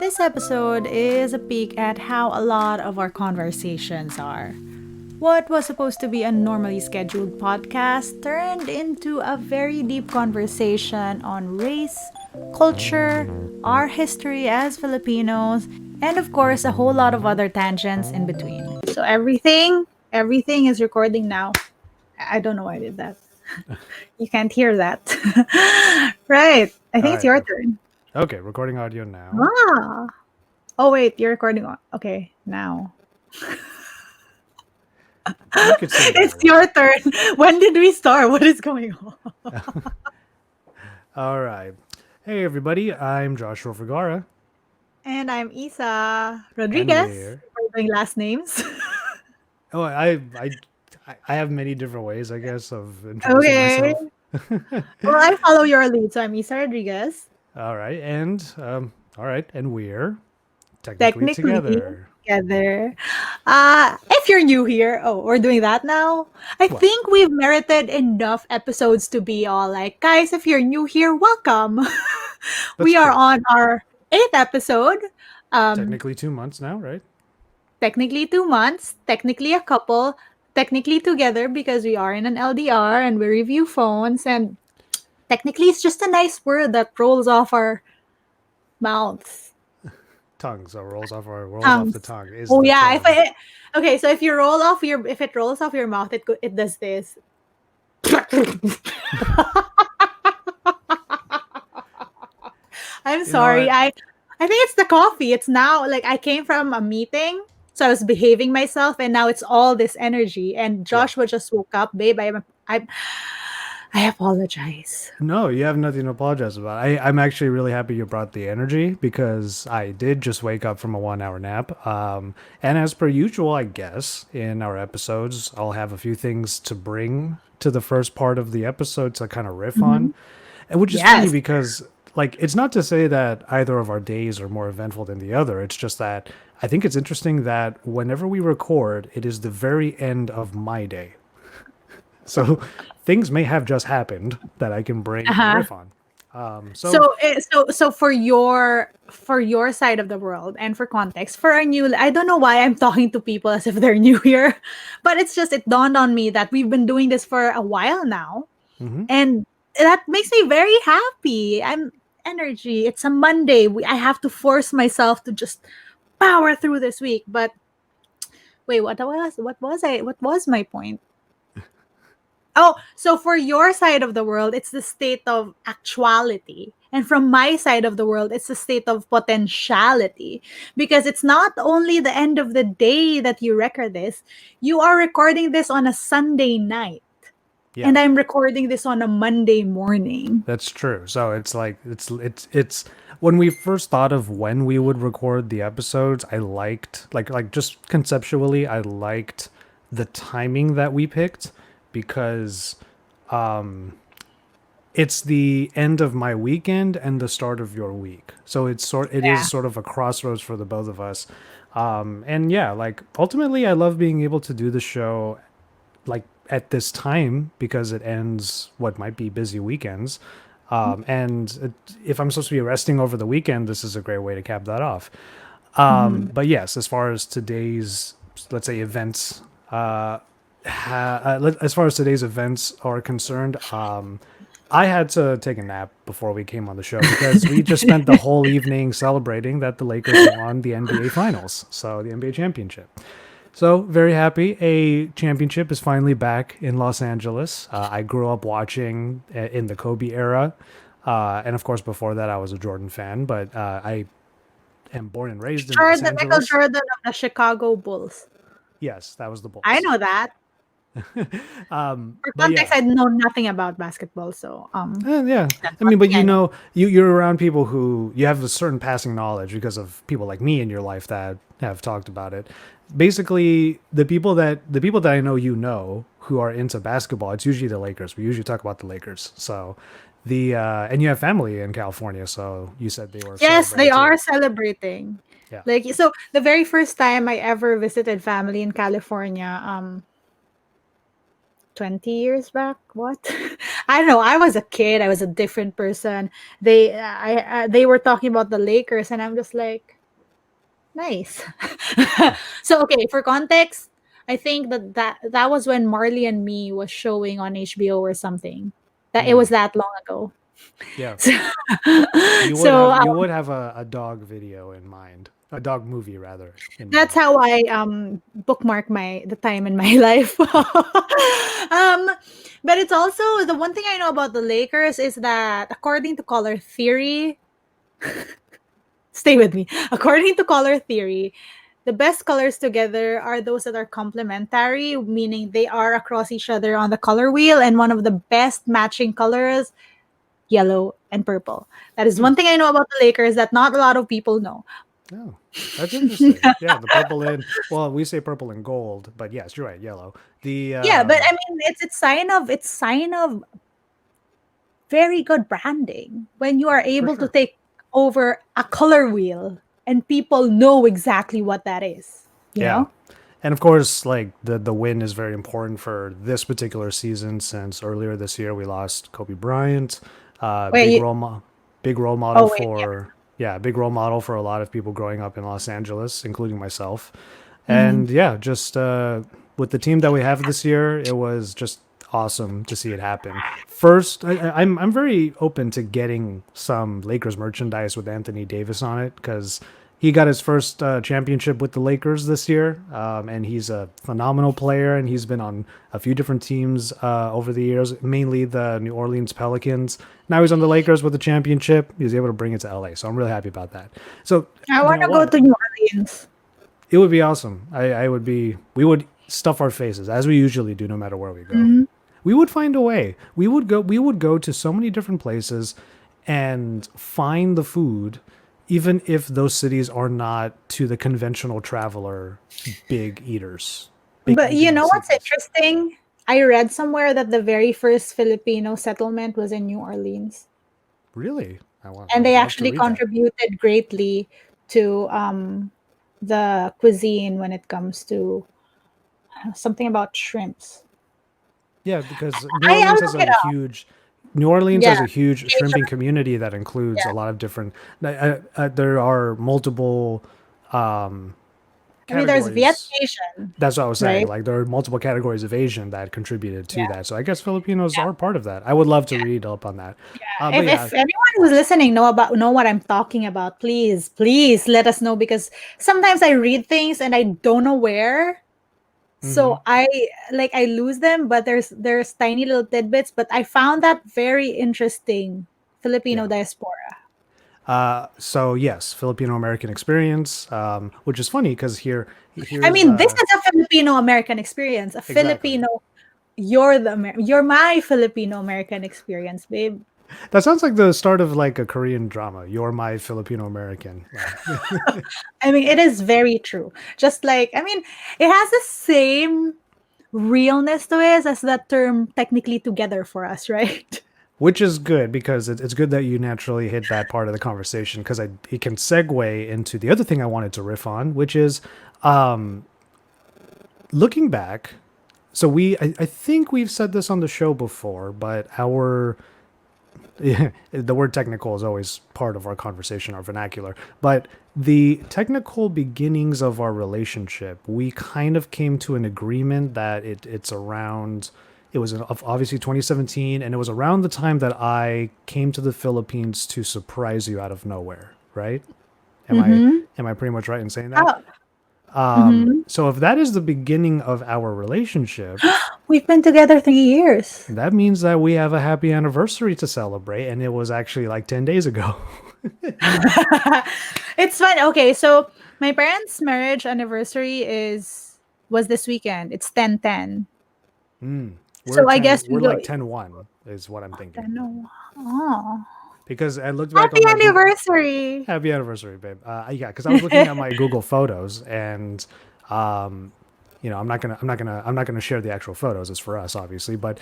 This episode is a peek at how a lot of our conversations are. What was supposed to be a normally scheduled podcast turned into a very deep conversation on race, culture, our history as Filipinos, and of course, a whole lot of other tangents in between. So everything is recording now. I don't know why I did that. You can't hear that. Right. I All think it's right. your turn. Okay, recording audio now. Ah. Oh wait, you're recording. Okay, now. You could say It's either way. your turn. When did we start? What is going on? All right. Hey, everybody. I'm Joshua Vergara, And I'm Isa and Rodriguez. we're. We're doing last names. Oh, I have many different ways, I guess, of introducing Okay. myself. Well, I follow your lead, so I'm Isa Rodriguez. All right, and we're technically Technically together. together. If you're new here, oh, we're doing that now. I What? think we've merited enough episodes to be all like, guys, if you're new here, welcome. That's We are true. on our eighth episode. Um, Technically 2 months now, right? Technically 2 months, technically a couple, technically together because we are in an LDR and we review phones, and technically it's just a nice word that rolls off our mouths, Tongue. So rolls off the tongues. tongue is Oh the yeah, if term. I okay, so if it rolls off your mouth, it does this. I'm You know sorry. what? I think it's the coffee. It's now like I came from a meeting, so I was behaving myself, and now it's all this energy. And Yeah. Joshua just woke up, babe. I apologize. No, you have nothing to apologize about. I'm actually really happy you brought the energy because I did just wake up from a 1 hour nap. And as per usual, I guess, in our episodes, I'll have a few things to bring to the first part of the episode to kind of riff Hmm. on. And which is funny Yes. because, like, it's not to say that either of our days are more eventful than the other. It's just that I think it's interesting that whenever we record, it is the very end of my day. So things may have just happened that I can bring and Uh-huh. riff on. So So for your side of the world and for context, for our new, I don't know why I'm talking to people as if they're new here, but it's just it dawned on me that we've been doing this for a while now, mhm. and that makes me very happy. I'm energy. It's a Monday. I have to force myself to just power through this week. But wait, what was my point? Oh, so for your side of the world, it's the state of actuality. And from my side of the world, it's the state of potentiality. Because it's not only the end of the day that you record this, you are recording this on a Sunday night. Yeah, And I'm recording this on a Monday morning. that's true. So it's like it's when we first thought of when we would record the episodes, I liked like just conceptually, I liked the timing that we picked because it's the end of my weekend and the start of your week. So it is Yeah. sort of a crossroads for the both of us. And yeah, like ultimately I love being able to do the show like at this time because it ends what might be busy weekends. If I'm supposed to be resting over the weekend, this is a great way to cap that off. Mhm. But yes, as far as today's, let's say, events, as far as today's events are concerned, I had to take a nap before we came on the show because we just spent the whole evening celebrating that the Lakers won the NBA Finals, so the NBA championship. So very happy. A championship is finally back in Los Angeles. I grew up watching in the Kobe era, and of course before that I was a Jordan fan. But I am born and raised in Los Michael Angeles. Jordan of the Chicago Bulls. Yes, that was the I Bulls. know that. For But context, yeah, I know nothing about basketball, so Yeah. that's I one mean, but thing I know. you're around people who you have a certain passing knowledge because of people like me in your life that have talked about it. Basically, the people that I know who are into basketball, it's usually the Lakers. We usually talk about the Lakers. So the and you have family in California, so you said they were Yes, they celebrating too. are celebrating. Yeah. Like so the very first time I ever visited family in California, 20 years back. What? I don't know. I was a kid. I was a different person. They were talking about the Lakers, and I'm just like, nice. So okay, for context, I think that was when Marley and Me was showing on HBO or something. That it was Mm, that long ago. yeah. So, You would so have a dog video in mind, a dog movie rather in that's mind. how I bookmark my the time in my life. But it's also the one thing I know about the Lakers is that according to color theory, stay with me. According to color theory, the best colors together are those that are complementary, meaning they are across each other on the color wheel, and one of the best matching colors, yellow and purple. That is Hmm. one thing I know about the Lakers that not a lot of people know. Oh, that's interesting. Yeah, the purple and well, we say purple and gold, but yes, you're right, yellow. The Yeah, but I mean it's sign of very good branding when you are for able to sure. take over a color wheel and people know exactly what that is, you Yeah. know? And of course, like the win is very important for this particular season since earlier this year we lost Kobe Bryant. Wait, Big you, big role model oh wait, for yeah, big role model for a lot of people growing up in Los Angeles, including myself. yeah. Mhm. And yeah, just with the team that we have this year, it was just awesome to see it happen. First, I'm very open to getting some Lakers merchandise with Anthony Davis on it because he got his first championship with the Lakers this year, and he's a phenomenal player. And he's been on a few different teams over the years, mainly the New Orleans Pelicans. Now he's on the Lakers with the championship. He was able to bring it to LA, so I'm really happy about that. So I you want know to go what? to New Orleans. It would be awesome. I would be. We would stuff our faces as we usually do, no matter where we go. Mhm. We would find a way. We would go. We would go to so many different places and find the food, even if those cities are not to the conventional traveler big eaters, big But you eating know what's cities. interesting? I read somewhere that the very first Filipino settlement was in New Orleans, Really, I and would they love to actually read that. contributed greatly to the cuisine when it comes to something about shrimps. Yeah, because I'll look it up. New Orleans Yeah, has a huge shrimping Cajun. community that includes a Yeah. lot of different. There are multiple um, I mean, there's categories. Vietnamesian, That's what I was saying. right? Like there are multiple categories of Asian that contributed Yeah. to that. So I guess Filipinos Yeah. are part of that. I would love to read up on that. But yeah, If anyone who's listening know what I'm talking about, please let us know because sometimes I read things and I don't know where. hmm So I lose them, but there's tiny little tidbits. But I found that very interesting. Filipino yeah. diaspora. So yes, Filipino American experience, which is funny because I here's mean, this is a Filipino American experience. A exactly. Filipino, you're my Filipino American experience, babe. That sounds like the start of like a Korean drama. You're my Filipino American. I mean, it is very true. Just like, I mean, it has the same realness to it as that term technically together for us, right? Which is good because it's good that you naturally hit that part of the conversation because it can segue into the other thing I wanted to riff on, which is looking back. So I think we've said this on the show before, but our the word technical is always part of our conversation, our vernacular. But the technical beginnings of our relationship, we kind of came to an agreement that it's around. It was obviously 2017, and it was around the time that I came to the Philippines to surprise you out of nowhere. Right? Am I Mm-hmm. am I pretty much right in saying that? Oh, mm-hmm. So if that is the beginning of our relationship, We've been together 3 years. that means that we have a happy anniversary to celebrate, and it was actually like 10 days ago. It's fun. Okay, so my parents' marriage anniversary was this weekend. It's 10/10. We're So I 10. guess we We're go like 10-1 is what I'm thinking. 10. Oh. Because I looked back Happy on my Google. anniversary. Happy anniversary, babe. Yeah, because I was looking at my Google Photos, and um, I'm not gonna share the actual photos. It's for us, obviously. But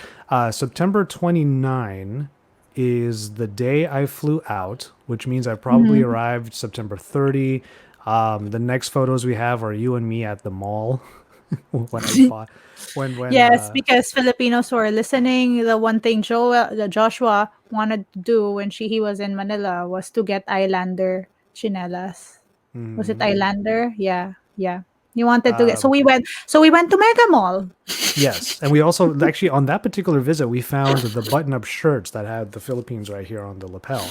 September 29 is the day I flew out, which means I probably Mhm. arrived September 30. The next photos we have are you and me at the mall. when I fought when Yes, because Filipinos were listening. The one thing Joshua wanted to do when he was in Manila was to get Islander chinelas. Was it mhm. Islander? Yeah, yeah. He wanted to get. So um we went. So we went to Mega Mall yes, and we also actually on that particular visit we found the button-up shirts that had the Philippines right here on the lapel.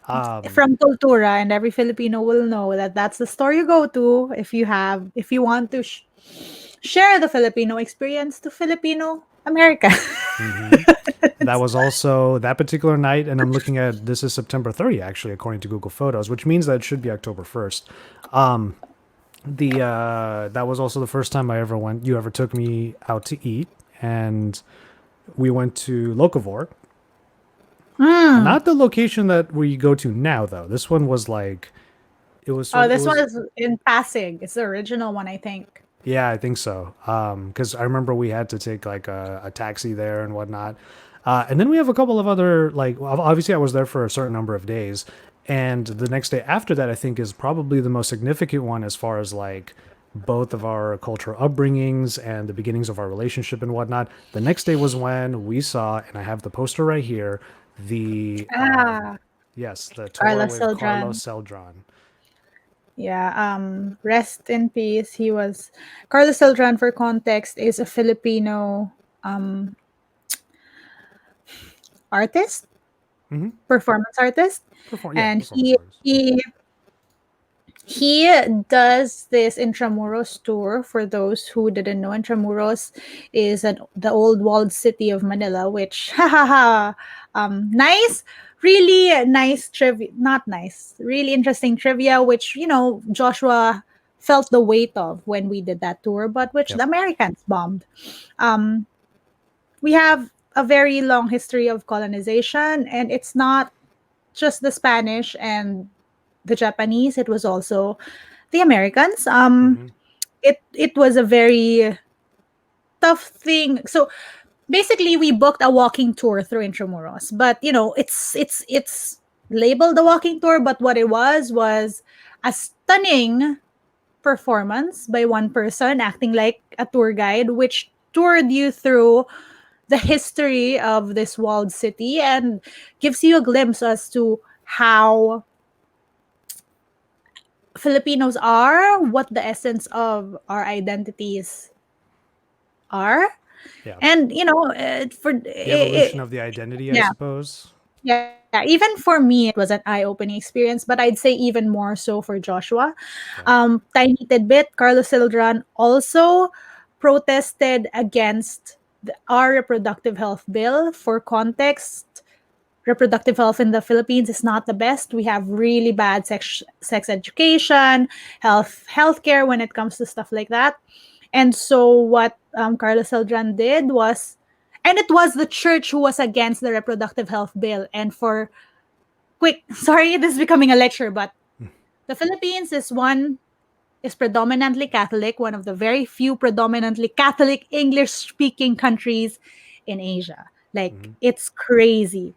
um from Cultura, and every Filipino will know that that's the store you go to if you want to share the Filipino experience to Filipino America. mhm. That was also that particular night, and I'm looking at this is September 30th, actually, according to Google Photos, which means that it should be October 1st. The That was also the first time you ever took me out to eat, and we went to Locavore. Mm. Not the location that we go to now, though. This one was like Oh, it this one was is in Pasig. It's the original one, I think. yeah, I think so. Because I remember we had to take like a taxi there and whatnot. And then we have a couple of other like obviously I was there for a certain number of days, and the next day after that I think is probably the most significant one as far as like both of our cultural upbringings and the beginnings of our relationship and whatnot. The next day was when we saw, and I have the poster right here, the Ah, yes, the tour Carlos with Carlos Sildran. Celdran. Yeah, rest in peace. He was Carlos Sildran, for context, is a Filipino um artist, Mm-hmm. performance artist, Yeah, and performance artist. he does this Intramuros tour. For those who didn't know, Intramuros is the old walled city of Manila, which, ha ha ha, nice, really nice trivia, not nice, really interesting trivia, which, Joshua felt the weight of when we did that tour, but which Yep. the Americans bombed. Um, we have a very long history of colonization, and it's not just the Spanish and the Japanese, it was also the Americans. Mm-hmm. It was a very tough thing. So basically, we booked a walking tour through Intramuros, but it's labeled a walking tour, but what it was a stunning performance by one person acting like a tour guide, which toured you through the history of this walled city and gives you a glimpse as to how Filipinos are, what the essence of our identities are, Yeah. and The evolution of the identity, I yeah, suppose. yeah. Even for me, it was an eye-opening experience, but I'd say even more so for Joshua. Yeah. Tiny tidbit: Carlos Sildran also protested against our reproductive health bill. For context, reproductive health in the Philippines is not the best. We have really bad sex education, healthcare when it comes to stuff like that. And so what Carlos Eldran did was, and it was the church who was against the reproductive health bill. And for quick, sorry, this is becoming a lecture, but the Philippines is predominantly Catholic, one of the very few predominantly Catholic English speaking countries in Asia. Like Mm-hmm. it's crazy.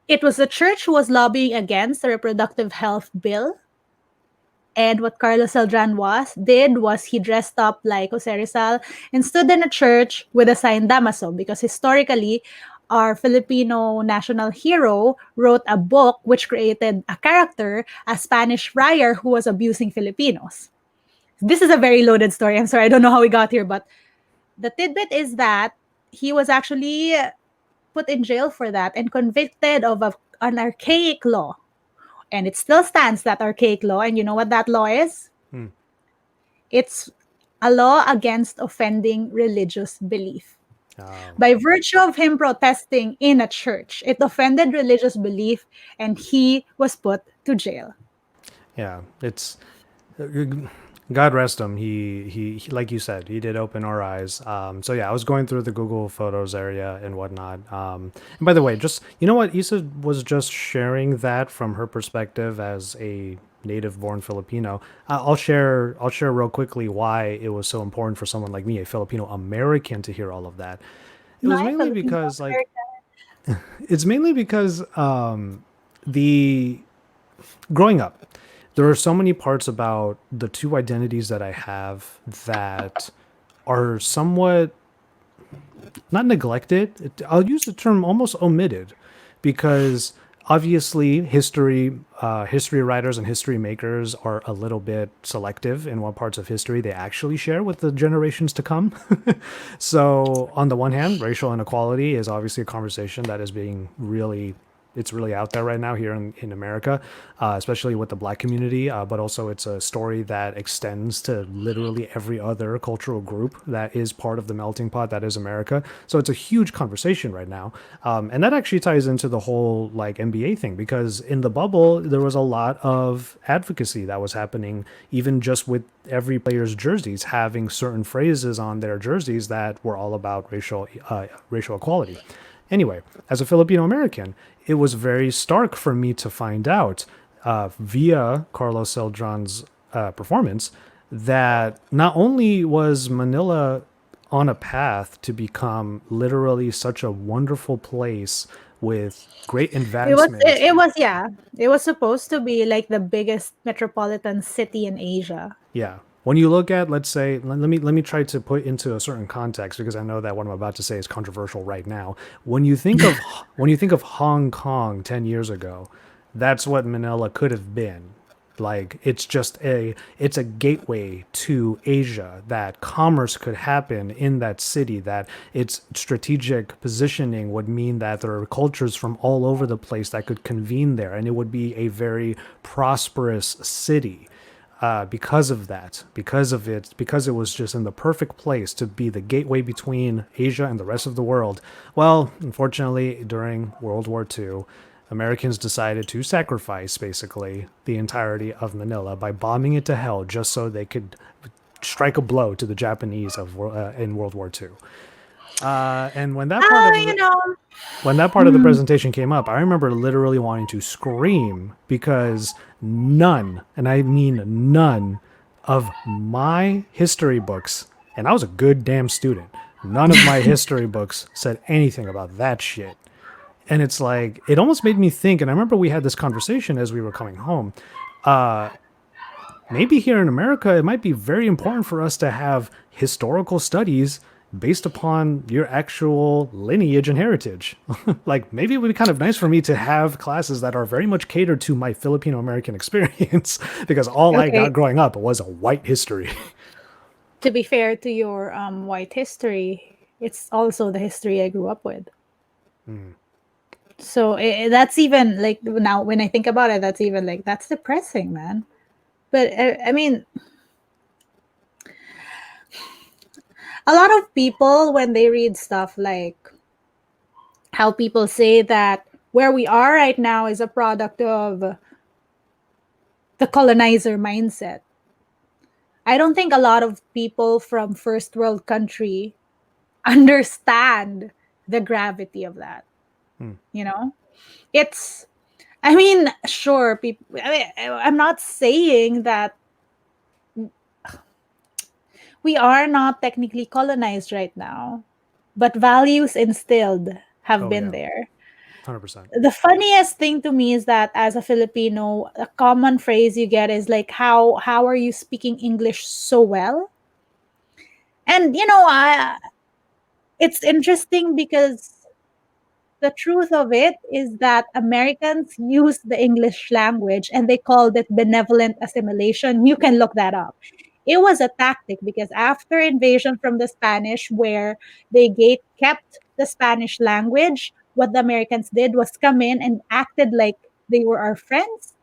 It was the church who was lobbying against the reproductive health bill. And what Carlos Eldran did was he dressed up like Jose Rizal and stood in a church with a sign Damaso, because historically our Filipino national hero wrote a book which created a character, a Spanish friar who was abusing Filipinos. This is a very loaded story. I'm sorry, I don't know how we got here, but the tidbit is that he was actually put in jail for that and convicted of an archaic law. And it still stands, that archaic law. And you know what that law is? Hmm. It's a law against offending religious belief. Um, By virtue of him protesting in a church, it offended religious belief and he was put to jail. yeah, it's God rest him. Like you said, he did open our eyes. So yeah, I was going through the Google Photos area and whatnot. And by the way, just you know what, Isa was just sharing that from her perspective as a native-born Filipino. I'll share real quickly why it was so important for someone like me, a Filipino American, to hear all of that. It was My mainly Filipino because like American. it's mainly because the growing up. there are so many parts about the two identities that I have that are somewhat not neglected. I'll use the term almost omitted, because obviously history writers and history makers are a little bit selective in what parts of history they actually share with the generations to come. So on the one hand, racial inequality is obviously a conversation that is being really, it's really out there right now here in America, especially with the black community. But also, it's a story that extends to literally every other cultural group that is part of the melting pot that is America. So it's a huge conversation right now, and that actually ties into the whole like NBA thing, because in the bubble there was a lot of advocacy that was happening, even just with every player's jerseys having certain phrases on their jerseys that were all about racial equality. Anyway, as a Filipino American, it was very stark for me to find out via Carlos Celdran's performance that not only was Manila on a path to become literally such a wonderful place with great advancement. It was, yeah. It was supposed to be like the biggest metropolitan city in Asia. Yeah. When you look at, let's say, let me try to put into a certain context, because I know that what I'm about to say is controversial right now. When you think of Hong Kong 10 years ago, that's what Manila could have been. Like it's a gateway to Asia, that commerce could happen in that city, that its strategic positioning would mean that there are cultures from all over the place that could convene there, and it would be a very prosperous city because of that, because it was just in the perfect place to be the gateway between Asia and the rest of the world. Well, unfortunately, during World War II, Americans decided to sacrifice basically the entirety of Manila by bombing it to hell just so they could strike a blow to the Japanese in World War II. And You know, when that part of the mm, presentation came up, I remember literally wanting to scream, because none, and I mean none, of my history books, and I was a good damn student, none of my history books said anything about that shit. And it's like, it almost made me think, and I remember we had this conversation as we were coming home. Maybe here in America, it might be very important for us to have historical studies based upon your actual lineage and heritage. Like, maybe it would be kind of nice for me to have classes that are very much catered to my Filipino American experience, because all I okay. got growing up was a white history. To be fair to your white history, it's also the history I grew up with. So that's even like now when I think about it, that's even like that's depressing, man. But I mean, a lot of people when they read stuff like how people say that where we are right now is a product of the colonizer mindset. I don't think a lot of people from first world country understand the gravity of that. You know, it's. I mean, sure, people. I mean, I'm not saying that we are not technically colonized right now, but values instilled have Oh, been yeah, there. 100%. The funniest thing to me is that as a Filipino, a common phrase you get is like, how are you speaking English so well? And it's interesting because the truth of it is that Americans use the English language and they called it benevolent assimilation. You can look that up. It was a tactic because after invasion from the Spanish, where they kept the Spanish language, what the Americans did was come in and acted like they were our friends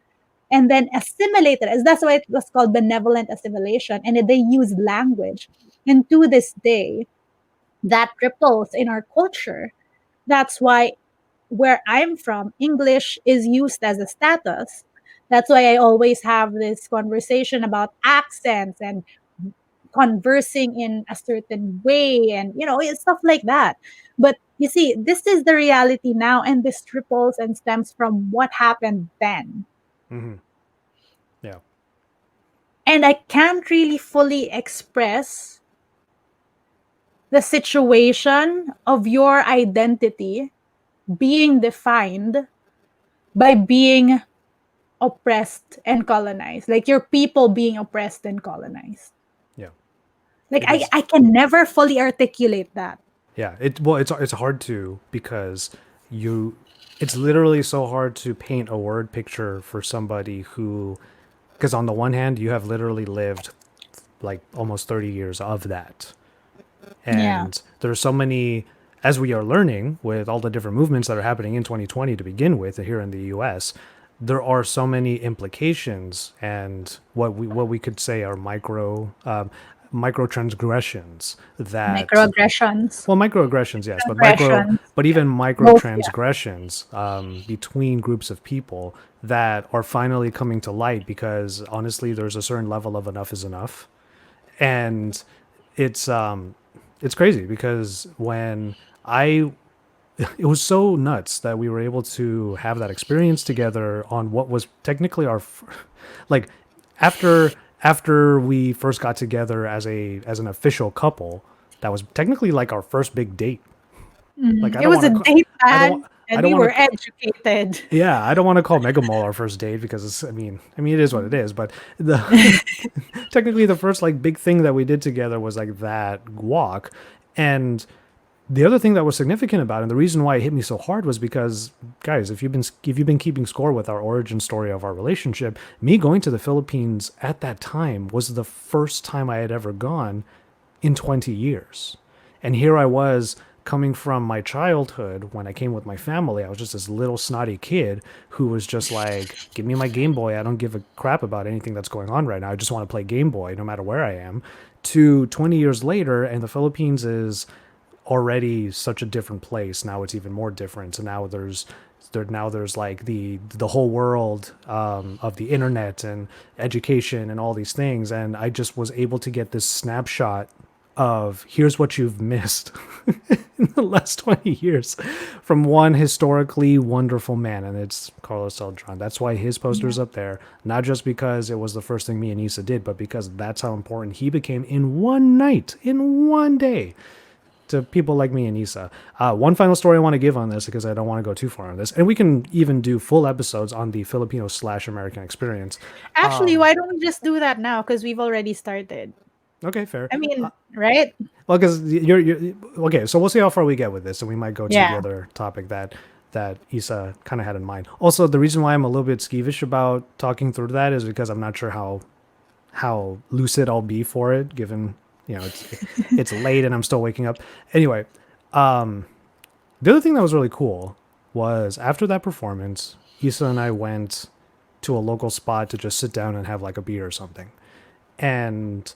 and then assimilated us. That's why it was called benevolent assimilation. And they used language. And to this day, that ripples in our culture. That's why where I'm from, English is used as a status. That's why I always have this conversation about accents and conversing in a certain way and it's stuff like that. But you see, this is the reality now, and this ripples and stems from what happened then. Yeah. And I can't really fully express the situation of your identity being defined by being oppressed and colonized. Like your people being oppressed and colonized. Yeah. Like It is. I can never fully articulate that. Yeah. It's hard to because you it's literally so hard to paint a word picture for somebody who because on the one hand you have literally lived like almost 30 years of that. Yeah. And there's so many, as we are learning with all the different movements that are happening in 2020 to begin with here in the US, there are so many implications and what we could say are micro transgressions that Microaggressions. well, microaggressions, yes, Aggressions. but even micro Both, yeah. transgressions between groups of people that are finally coming to light because honestly, there's a certain level of enough is enough, and it's crazy because when I it was so nuts that we were able to have that experience together on what was technically like after after we first got together as an official couple, that was technically like our first big date. Like It was a date I don't want plan, I and don't we want were to educated. yeah, I don't want to call Mega Mall our first date because I mean it is what it is, but the technically the first like big thing that we did together was like that walk. And the other thing that was significant about it, and the reason why it hit me so hard was because, guys, if you've been keeping score with our origin story of our relationship, me going to the Philippines at that time was the first time I had ever gone in 20 years. And here I was coming from my childhood when I came with my family. I was just this little snotty kid who was just like, give me my Game Boy. I don't give a crap about anything that's going on right now. I just want to play Game Boy no matter where I am. To 20 years later, and the Philippines is already such a different place. Now it's even more different. So now there's like the whole world of the internet and education and all these things. And I just was able to get this snapshot of here's what you've missed in the last 20 years from one historically wonderful man, and it's Carlos Celdran. That's why his poster's up there, not just because it was the first thing me and Issa did, but because that's how important he became in one night, in one day, to people like me and Issa. One final story I want to give on this because I don't want to go too far on this, and we can even do full episodes on the Filipino/American experience. Actually, why don't we just do that now? Because we've already started. Okay, fair. I mean, right? Well, because you're okay. So we'll see how far we get with this, and we might go to the Yeah. other topic that Issa kind of had in mind. Also, the reason why I'm a little bit skeevish about talking through that is because I'm not sure how lucid I'll be for it, given it's late and I'm still waking up. Anyway, the other thing that was really cool was after that performance, Issa and I went to a local spot to just sit down and have like a beer or something, and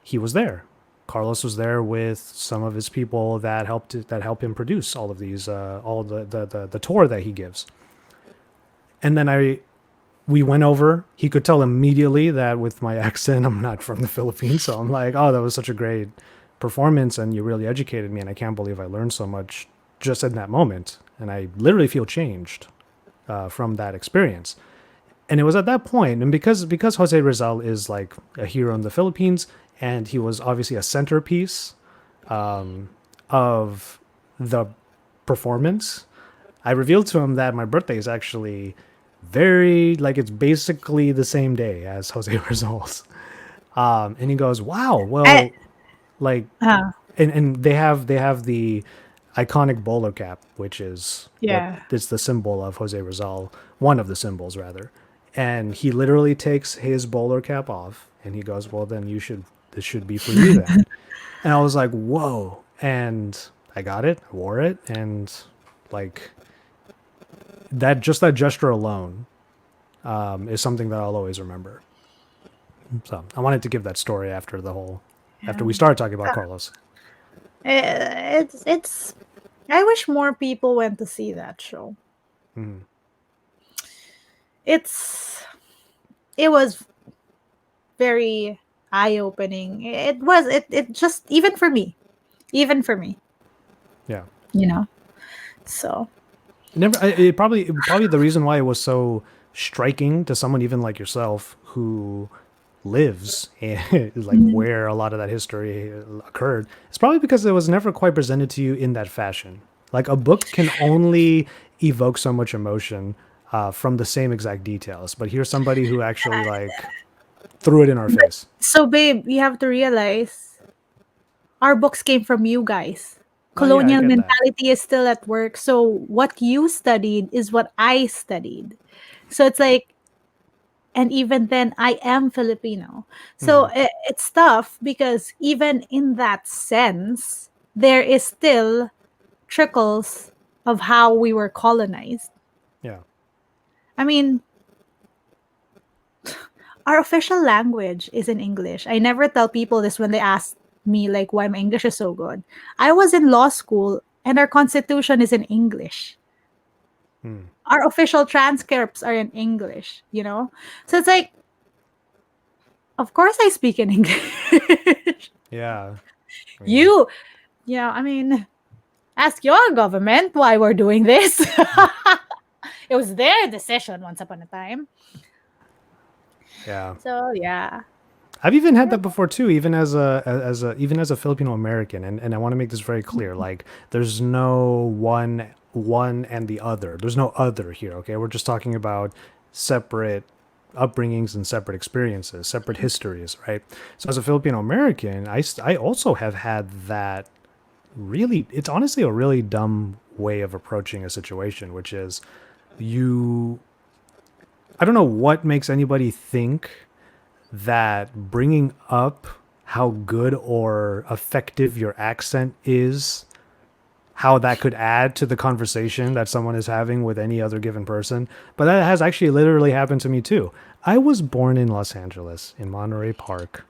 he was there. Carlos was there with some of his people that help him produce all of these all the tour that he gives. And then we went over. He could tell immediately that with my accent I'm not from the Philippines, so I'm like, "Oh, that was such a great performance and you really educated me and I can't believe I learned so much just in that moment." And I literally feel changed from that experience. And it was at that point, and because Jose Rizal is like a hero in the Philippines, and he was obviously a centerpiece of the performance, I revealed to him that my birthday is actually very like it's basically the same day as Jose Rizal's. And he goes, "Wow, I, well, like," uh, and they have the iconic bowler cap, which is what yeah. is the symbol of Jose Rizal, one of the symbols rather. And he literally takes his bowler cap off, and he goes, "Well, then this should be for you then." And I was like, "Whoa!" And I got it, I wore it, and like that gesture alone is something that I'll always remember. So I wanted to give that story after we started talking about Carlos. It's. I wish more people went to see that show. Mhm. It's. It was very eye opening. It was. It just even for me, even for me, Yeah. you know. So It probably the reason why it was so striking to someone even like yourself who lives and like where a lot of that history occurred. It's probably because it was never quite presented to you in that fashion. Like a book can only evoke so much emotion from the same exact details. But here's somebody who actually like threw it in our face. So, babe, you have to realize our books came from you guys. Oh yeah, I Colonial get that. mentality is still at work. So, what you studied is what I studied. So, it's like, and even then, I am Filipino. So, Hmm. it's tough because even in that sense, there is still trickles of how we were colonized. Yeah. I mean, our official language is in English. I never tell people this when they ask me like why my English is so good. I was in law school and our constitution is in English. Hmm. Our official transcripts are in English, you know? So it's like, of course I speak in English. Yeah. I mean, you, I mean, ask your government why we're doing this. It was their decision once upon a time. yeah. So yeah. I've even had that before too, even as a Filipino American, and I want to make this very clear. Like, there's no one and the other. There's no other here. Okay, we're just talking about separate upbringings and separate experiences, separate histories, right? So as a Filipino American, I also have had that really. It's honestly a really dumb way of approaching a situation, which is you. I don't know what makes anybody think that bringing up how good or effective your accent is, how that could add to the conversation that someone is having with any other given person. But that has actually literally happened to me too. I was born in Los Angeles, in Monterey Park,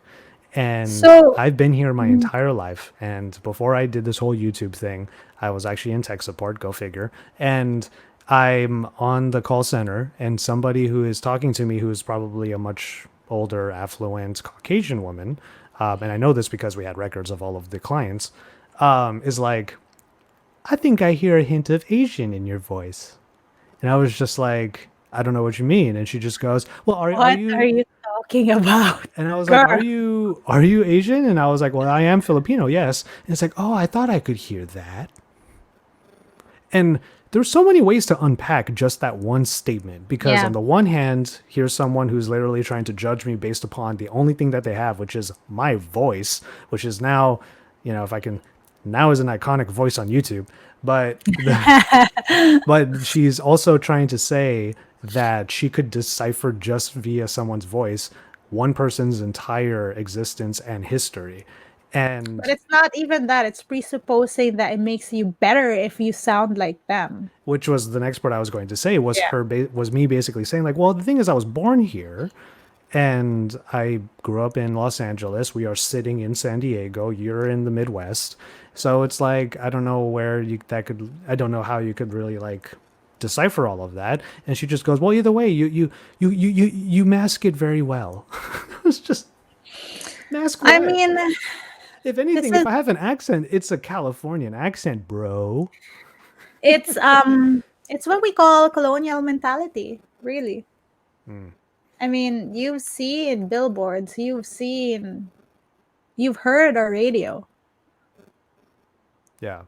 and So I've been here my mm, entire life. And before I did this whole YouTube thing, I was actually in tech support, go figure. And I'm on the call center, and somebody who is talking to me, who is probably a much older, affluent Caucasian woman, and I know this because we had records of all of the clients, is like, I think I hear a hint of Asian in your voice. And I was just like, I don't know what you mean. And she just goes, well, are what are you, you talking about? and I was like, Girl. are you Asian? And I was like, well, I am Filipino, yes. And it's like, oh, I thought I could hear that. And there's so many ways to unpack just that one statement, because Yeah. on the one hand, here's someone who's literally trying to judge me based upon the only thing that they have, which is my voice, which is now, if I can, now is an iconic voice on YouTube. But but she's also trying to say that she could decipher just via someone's voice one person's entire existence and history. But And it's not even that. It's presupposing that it makes you better if you sound like them. which was the next part I was going to say, was Yeah. was me basically saying like, well, the thing is, I was born here and I grew up in Los Angeles. We are sitting in San Diego. You're in the Midwest. So it's like, I don't know where you that could I don't know how you could really like decipher all of that. And she just goes, well, either way, you mask it very well. It's just, mask I what? mean, If this anything, if is I have an accent, it's a Californian accent, bro. it's it's what we call colonial mentality, really. Hmm. I mean, you've seen billboards, you've heard our radio. Yeah,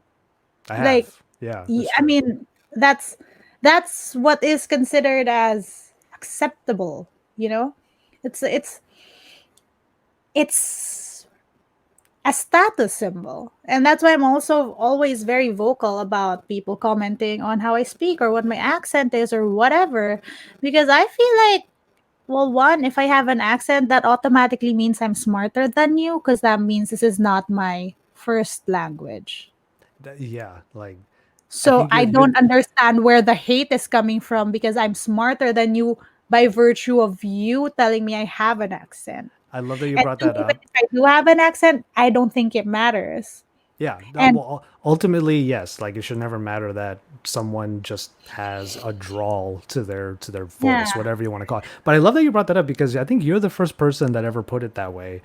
I Like have. Yeah, that's I true. mean, that's that's what is considered as acceptable, you know? It's it's a status symbol. And that's why I'm also always very vocal about people commenting on how I speak or what my accent is or whatever. Because I feel like, well, one, if I have an accent, that automatically means I'm smarter than you because that means this is not my first language. Yeah, like, I So think I you don't understand where the hate is coming from because I'm smarter than you by virtue of you telling me I have an accent. I love that you And brought two, that even up. if I do have an accent, I don't think it matters. Yeah, And well, ultimately, yes. Like, it should never matter that someone just has a drawl to their yeah, voice, whatever you want to call it. But I love that you brought that up, because I think you're the first person that ever put it that way,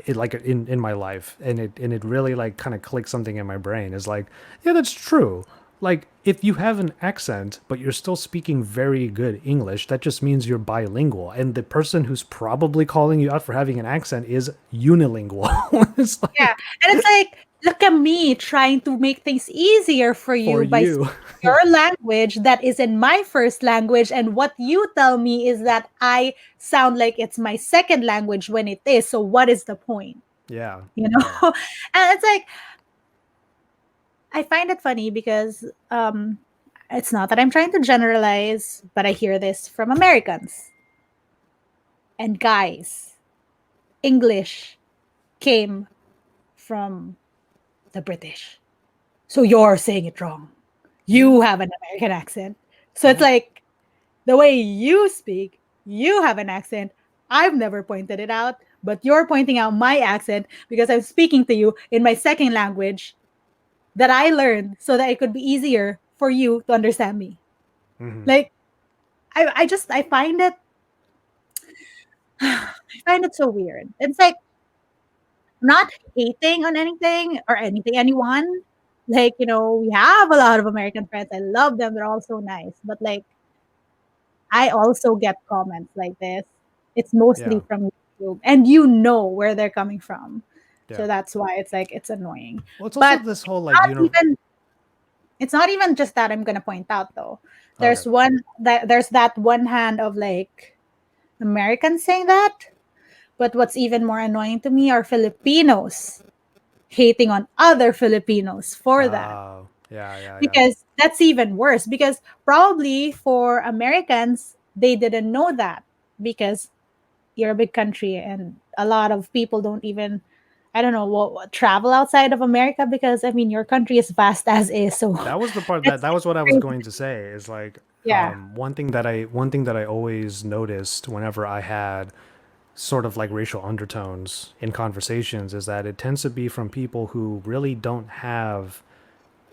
like in my life, and it really like kind of clicked something in my brain. Is like, yeah, that's true. Like, if you have an accent but you're still speaking very good English, that just means you're bilingual, and the person who's probably calling you out for having an accent is unilingual. It's yeah. like, And it's like look at me trying to make things easier for For you by you. speaking Yeah. your language that is in my first language, and what you tell me is that I sound like it's my second language when it is. So what is the point? Yeah. You know? Yeah. And it's like I find it funny because it's not that I'm trying to generalize, but I hear this from Americans and guys. English came from the British. So you're saying it wrong. Yeah. You have an American accent. So it's Yeah. like the way you speak, you have an accent. I've never pointed it out, but you're pointing out my accent because I'm speaking to you in my second language that I learned so that it could be easier for you to understand me. Hmm. Like I find it I find it so weird. It's like not hating on anything or anything, anyone. Like, we have a lot of American friends. I love them. They're all so nice. But like, I also get comments like this. It's Yeah. mostly from YouTube, and you know where they're coming from. Yeah. So that's why it's like it's annoying. Well, it's also But this whole like not even it's not even just that I'm gonna point out though. Okay. There's that one hand of like Americans saying that, but what's even more annoying to me are Filipinos hating on other Filipinos for that. Oh. Yeah. Yeah. Yeah. Because that's even worse. Because probably for Americans, they didn't know that because you're a big country and a lot of people don't even, I don't know, travel outside of America because, I mean, your country is vast as is. So That was the part it's that was what I was crazy. going to say is like Yeah. one thing that I always noticed whenever I had sort of like racial undertones in conversations is that it tends to be from people who really don't have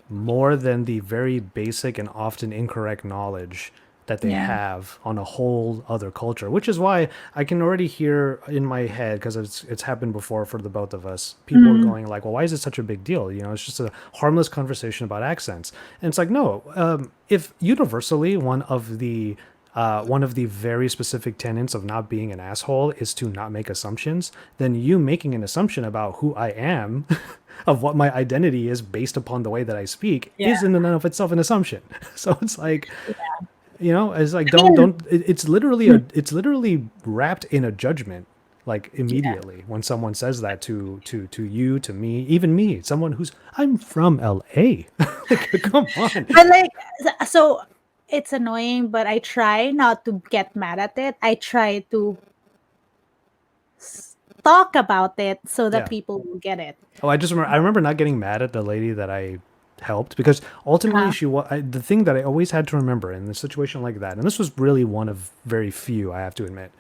more than the very basic and often incorrect knowledge that they Yeah. have on a whole other culture, which is why I can already hear in my head, because it's happened before for the both of us, people are Mhm. going like, well, why is it such a big deal? It's just a harmless conversation about accents. And it's like, no, if universally one of the very specific tenets of not being an asshole is to not make assumptions, then you making an assumption about who I am, of what my identity is based upon the way that I speak, Yeah. is in and of itself an assumption. So it's like, it's like I mean, it's literally wrapped in a judgment, like immediately when someone says that to you, to me, even me, someone who's I'm from LA. Like, come on. but like, so it's annoying, but I try not to get mad at it. I try to talk about it so that Yeah. people will get it. Oh, I remember not getting mad at the lady that I helped because ultimately Uh-huh. the thing that I always had to remember in a situation like that, and this was really one of very few, I have to admit,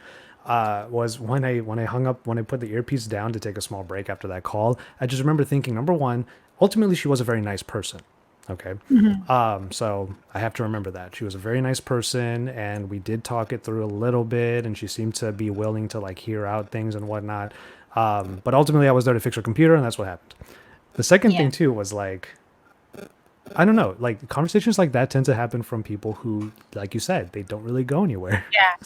was when I hung up, when I put the earpiece down to take a small break after that call. I just remember thinking, number one, ultimately she was a very nice person. Okay. Mhm. So I have to remember that she was a very nice person, and we did talk it through a little bit, and she seemed to be willing to like hear out things and whatnot. But ultimately, I was there to fix her computer, and that's what happened. The second Yeah. thing too was like, I don't know, like conversations like that tend to happen from people who, like you said, they don't really go anywhere. Yeah.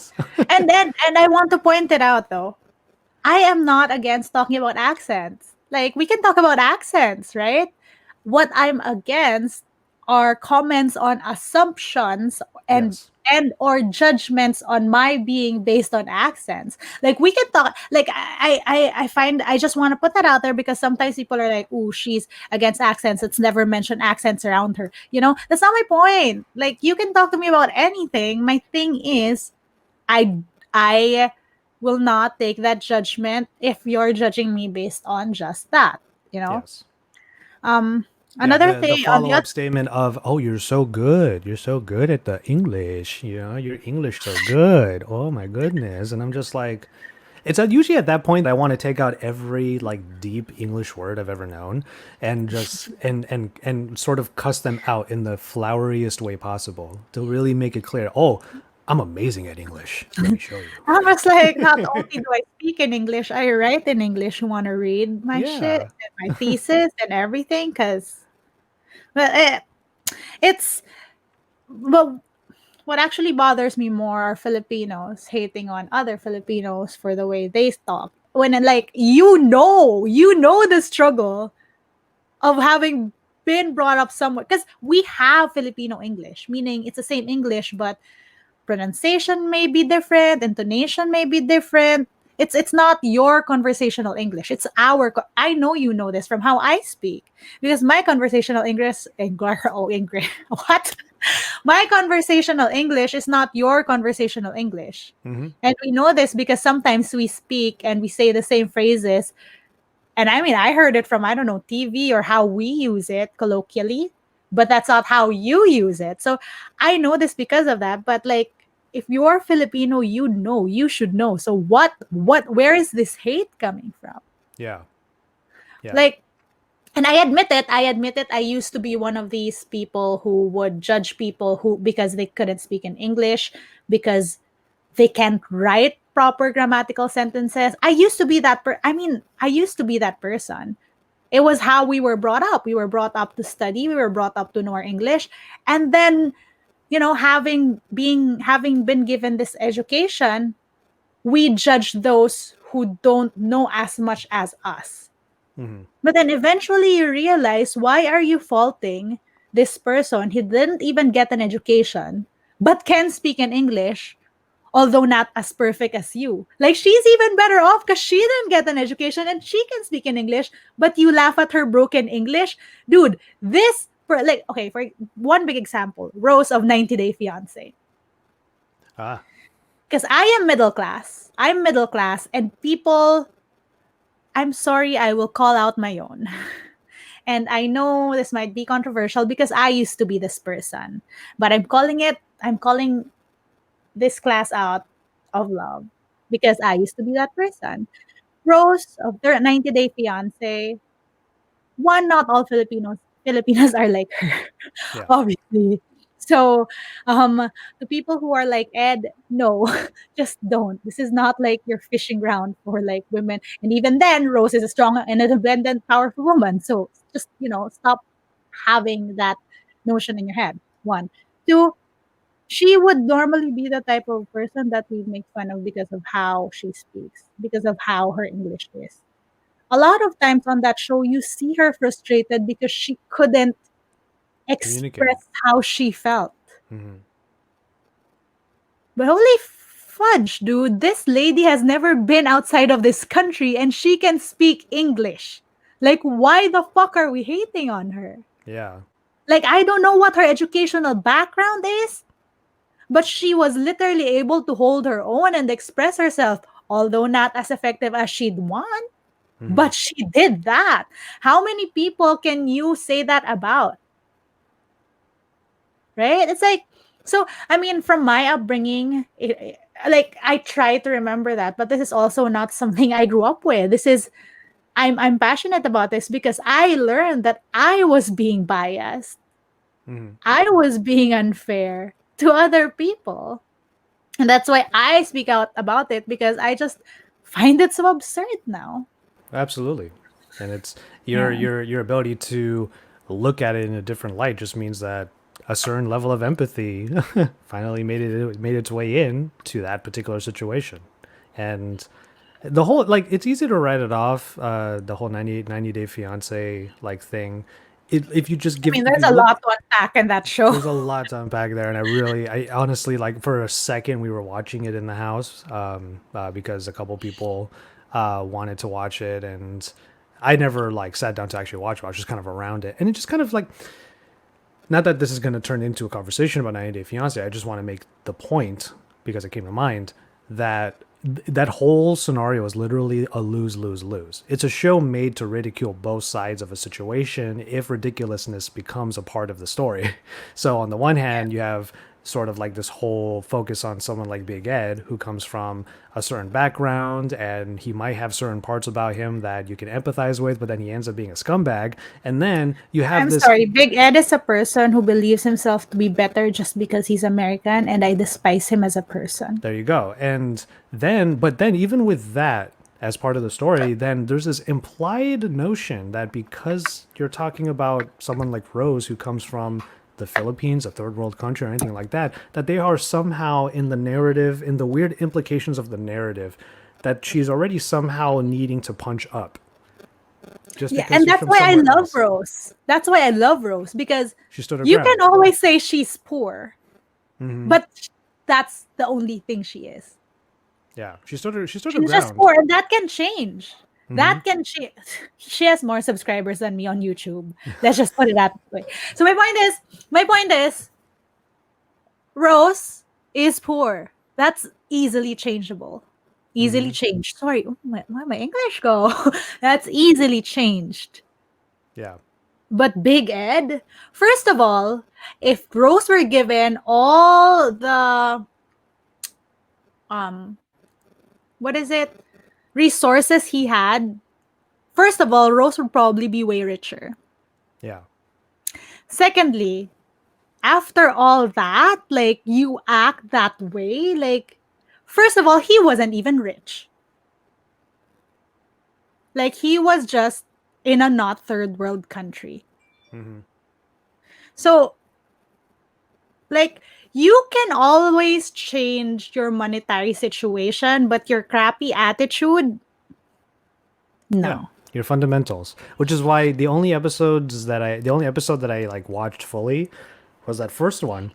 And I want to point it out though. I am not against talking about accents. Like we can talk about accents, right? What I'm against are comments on assumptions and Yes. or judgments on my being based on accents. Like we can talk like I find I just want to put that out there because sometimes people are like, "Ooh, she's against accents. Let's never mention accents around her." That's not my point. Like you can talk to me about anything. My thing is I will not take that judgment if you're judging me based on just that, you know? Yes. Um Yeah, Another the thing on follow the up other statement of, "Oh, you're so good. You're so good at the English. Your English so good. Oh my goodness." And I'm just like, it's usually at that point that I want to take out every like deep English word I've ever known and just and sort of cuss them out in the floweriest way possible to really make it clear. Oh, I'm amazing at English. Let me show you. I was like, not only do I speak in English, I write in English. You want to read my shit Yeah. and my thesis and everything? But it's, well, what actually bothers me more are Filipinos hating on other Filipinos for the way they talk. When like you know the struggle of having been brought up somewhere, because we have Filipino English, meaning it's the same English, but pronunciation may be different, intonation may be different. It's not your conversational English. It's I know you know this from how I speak, because my conversational English what? My conversational English is not your conversational English. Mm-hmm. And we know this because sometimes we speak and we say the same phrases. And I mean, I heard it from, I don't know, TV or how we use it colloquially, but that's not how you use it. So I know this because of that. But like, if you're Filipino, you should know. So where is this hate coming from? Yeah. Yeah. Like, and I admit it, I used to be one of these people who would judge people who, because they couldn't speak in English, because they can't write proper grammatical sentences. I used to be that person. It was how we were brought up. We were brought up to study, we were brought up to know our English. And then, having been given this education, we judge those who don't know as much as us. Mm-hmm. But then eventually you realize, why are you faulting this person? He didn't even get an education, but can speak in English, although not as perfect as you. Like, she's even better off because she didn't get an education and she can speak in English, but you laugh at her broken English. Dude, okay, for one big example, Rose of 90 Day Fiance. Ah. Because I am middle class. I'm middle class, and people, I'm sorry, I will call out my own. And I know this might be controversial because I used to be this person, but I'm calling this class out of love because I used to be that person. Rose of their 90 Day Fiance. One, not all Filipinos are like her, Yeah. obviously. So, the people who are like Ed, no, just don't. This is not like your fishing ground for like women. And even then, Rose is a strong and independent, powerful woman. So just, stop having that notion in your head. One. Two, she would normally be the type of person that we make fun of because of how she speaks, because of how her English is. A lot of times on that show, you see her frustrated because she couldn't Communicate. express how she felt. Mm-hmm. But holy fudge, dude, this lady has never been outside of this country and she can speak English. Like, why the fuck are we hating on her? Yeah. Like, I don't know what her educational background is, but she was literally able to hold her own and express herself, although not as effective as she'd want. Mm-hmm. But she did that. How many people can you say that about? Right? It's like, so, I mean, from my upbringing, like, I try to remember that, but this is also not something I grew up with. I'm passionate about this because I learned that I was being biased. Mm-hmm. I was being unfair to other people. And that's why I speak out about it, because I just find it so absurd now. Absolutely. And it's Yeah. your ability to look at it in a different light just means that a certain level of empathy finally made its way in to that particular situation. And the whole, like, it's easy to write it off, the whole 90 day fiance like thing. If you just I mean, if there's you a look, lot to unpack in that show. there's a lot to unpack there, and I honestly, like, for a second we were watching it in the house, because a couple people wanted to watch it, and I never like sat down to actually watch it. I was just kind of around it, and it just kind of like, not that this is going to turn into a conversation about 90 Day Fiance. I just want to make the point, because it came to mind, that that whole scenario is literally a lose lose lose. It's a show made to ridicule both sides of a situation if ridiculousness becomes a part of the story. So on the one hand, you have sort of like this whole focus on someone like Big Ed, who comes from a certain background and he might have certain parts about him that you can empathize with, but then he ends up being a scumbag. And then you have I'm this, sorry. Big Ed is a person who believes himself to be better just because he's American, and I despise him as a person. there you go. And then, but then even with that as part of the story, then there's this implied notion that because you're talking about someone like Rose, who comes from the Philippines, a third world country, or anything like that, that they are somehow in the narrative, in the weird implications of the narrative, that she's already somehow needing to punch up. just Yeah, because and she's that's from why I somewhere love else. Rose. That's why I love Rose because She stood her you can ground. always say she's poor, Hmm. but that's the only thing she is. Yeah, she stood her She's just ground. poor, and that can change. Hmm. That can change. She has more subscribers than me on YouTube. Let's just put it that way. So my point is, Rose is poor. That's easily changeable. Easily Hmm. changed. Sorry, where my English go? That's easily changed. Yeah. But Big Ed, first of all, if Rose were given all the um what is it resources he had, first of all, Rose would probably be way richer. Yeah. Secondly, after all that, like you act that way, like first of all, he wasn't even rich. Like he was just in a not third world country. Hmm. So like you can always change your monetary situation, but your crappy attitude, Yeah. no. Your fundamentals, which is why the only episode that I like watched fully was that first one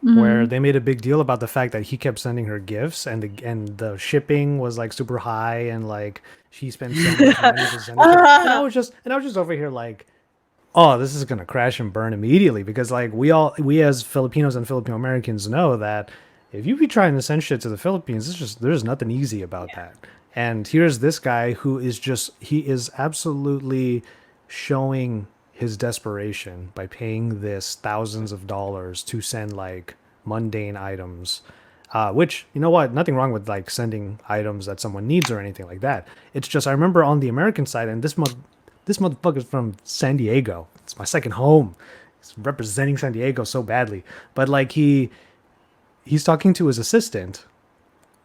where Mhm. they made a big deal about the fact that he kept sending her gifts and the shipping was like super high and like she spent so much money to send it to. And I Ah, was just and I was just over here like, oh, this is gonna crash and burn immediately because like we as Filipinos and Filipino Americans know that if you be trying to send shit to the Philippines, it's just there's nothing easy about that. And here's this guy who is just he is absolutely showing his desperation by paying this thousands of dollars to send like mundane items. Which you know what, nothing wrong with like sending items that someone needs or anything like that. It's just I remember on the American side, and this motherfucker's from San Diego. It's my second home. He's representing San Diego so badly. But like he's talking to his assistant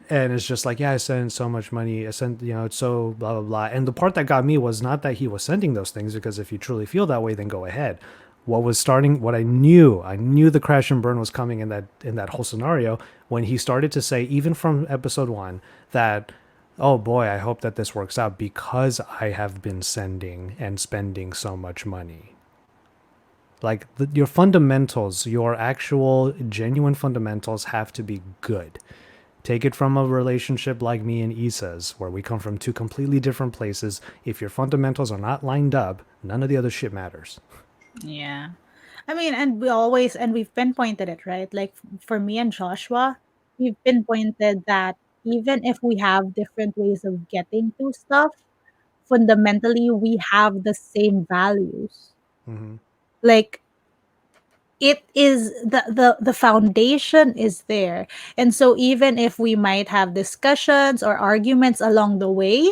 and it's just like, yeah, I sent so much money. I sent, it's so blah blah blah. And the part that got me was not that he was sending those things because if you truly feel that way, then go ahead. What I knew the crash and burn was coming in that whole scenario when he started to say, even from episode one, that oh boy, I hope that this works out because I have been sending and spending so much money. Like your fundamentals, your actual genuine fundamentals have to be good. Take it from a relationship like me and Issa's, where we come from two completely different places. If your fundamentals are not lined up, none of the other shit matters. yeah. I mean, and we've pinpointed it, right? Like for me and Joshua, we've pinpointed that even if we have different ways of getting to stuff, fundamentally we have the same values. Hmm. Like it is the foundation is there. And so even if we might have discussions or arguments along the way,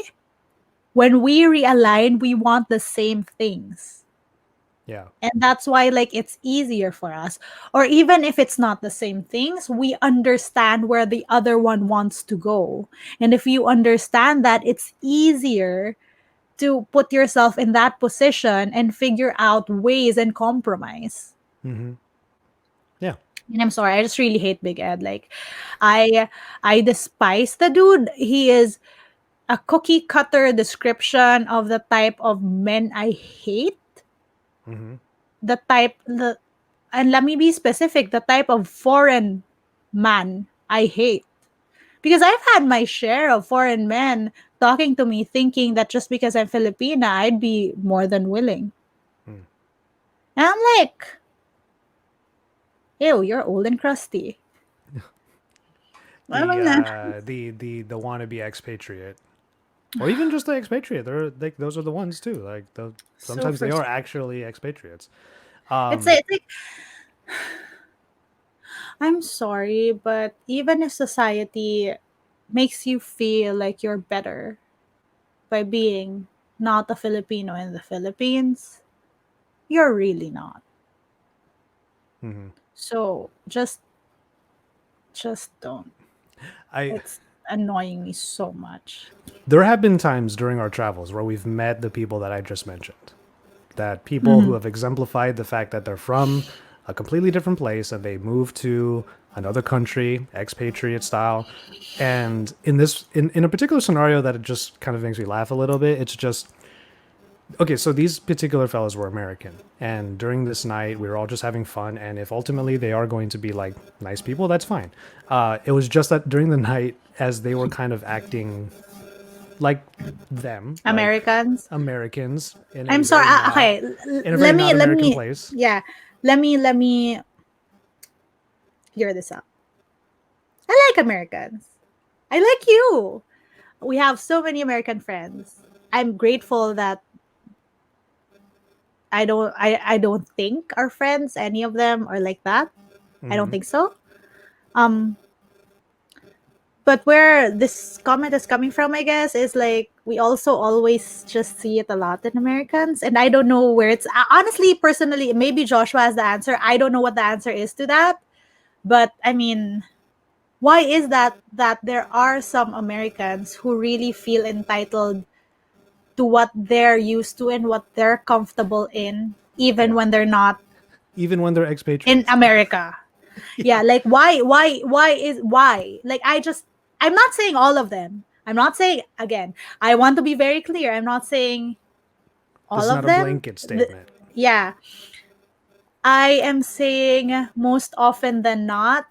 when we realign, we want the same things. Yeah. And that's why like it's easier for us. Or even if it's not the same things, we understand where the other one wants to go. And if you understand that, it's easier to put yourself in that position and figure out ways and compromise. Hmm. Yeah. And I'm sorry, I just really hate Big Ed. Like I I despise the dude. He is a cookie cutter description of the type of men I hate. Hmm. The type the And let me be specific, the type of foreign man I hate. Because I've had my share of foreign men talking to me thinking that just because I'm Filipina, I'd be more than willing. And I'm like, ew, you're old and crusty. I The don't know. uh, the wannabe expatriate, or even just the expatriate. They're like those are the ones too. Like So sometimes they are frustrating. actually expatriates. It's like I'm sorry, but even if society makes you feel like you're better by being not a Filipino in the Philippines, you're really not. Hmm. So just don't. I It's annoying me so much. There have been times during our travels where we've met the people that I just mentioned. That people who Mhm. have exemplified the fact that they're from a completely different place and they move to another country, expatriate style. And in a particular scenario that it just kind of makes me laugh a little bit, it's just Okay, so these particular fellows were American, and during this night, we were all just having fun. And if ultimately they are going to be like nice people, that's fine. It was just that during the night, as they were kind of acting like them, like Americans. Americans I'm sorry. Okay, in a very not let American me, place. yeah, let me figure this out. I like Americans. I like you. We have so many American friends. I'm grateful that I don't think our friends, any of them, are like that. I don't Hmm. think so. Um, but where this comment is coming from, I guess, is like we also always just see it a lot in Americans, and I don't know where it's honestly, personally, maybe Joshua has the answer. I don't know what the answer is to that, but I mean, why is that there are some Americans who really feel entitled to what they're used to and what they're comfortable in, even Yeah, when they're not even when they're in expatriates. America. Yeah. Yeah, like why? Like I'm not saying all of them. I'm not saying, again, I want to be very clear. I'm not saying This all is of not a them. blanket statement. Yeah, I am saying most often than not,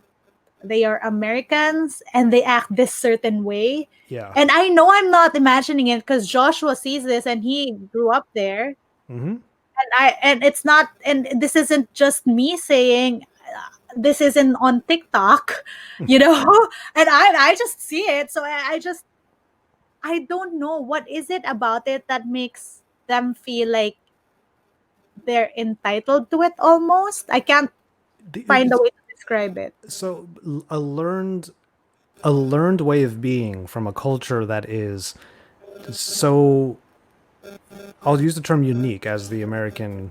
they are Americans and they act this certain way. Yeah. And I know I'm not imagining it because Joshua sees this and he grew up there. Hmm. And it's not, and this isn't just me saying, this isn't on TikTok, you know, and I just see it. So I just, I don't know what is it about it that makes them feel like they're entitled to it almost. I can't find a way to describe it. So a learned way of being from a culture that is so, I'll use the term unique as the American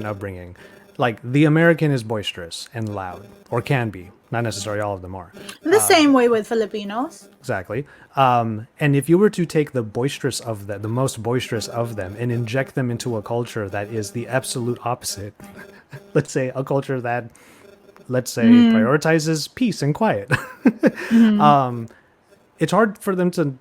upbringing. Like the American is boisterous and loud, or can be. Not necessarily all of them are. The same way with Filipinos. Exactly. And if you were to take the boisterous of the most boisterous of them, and inject them into a culture that is the absolute opposite, let's say a culture that, let's say, Mm-hmm. prioritizes peace and quiet, Mm-hmm. it's hard for them to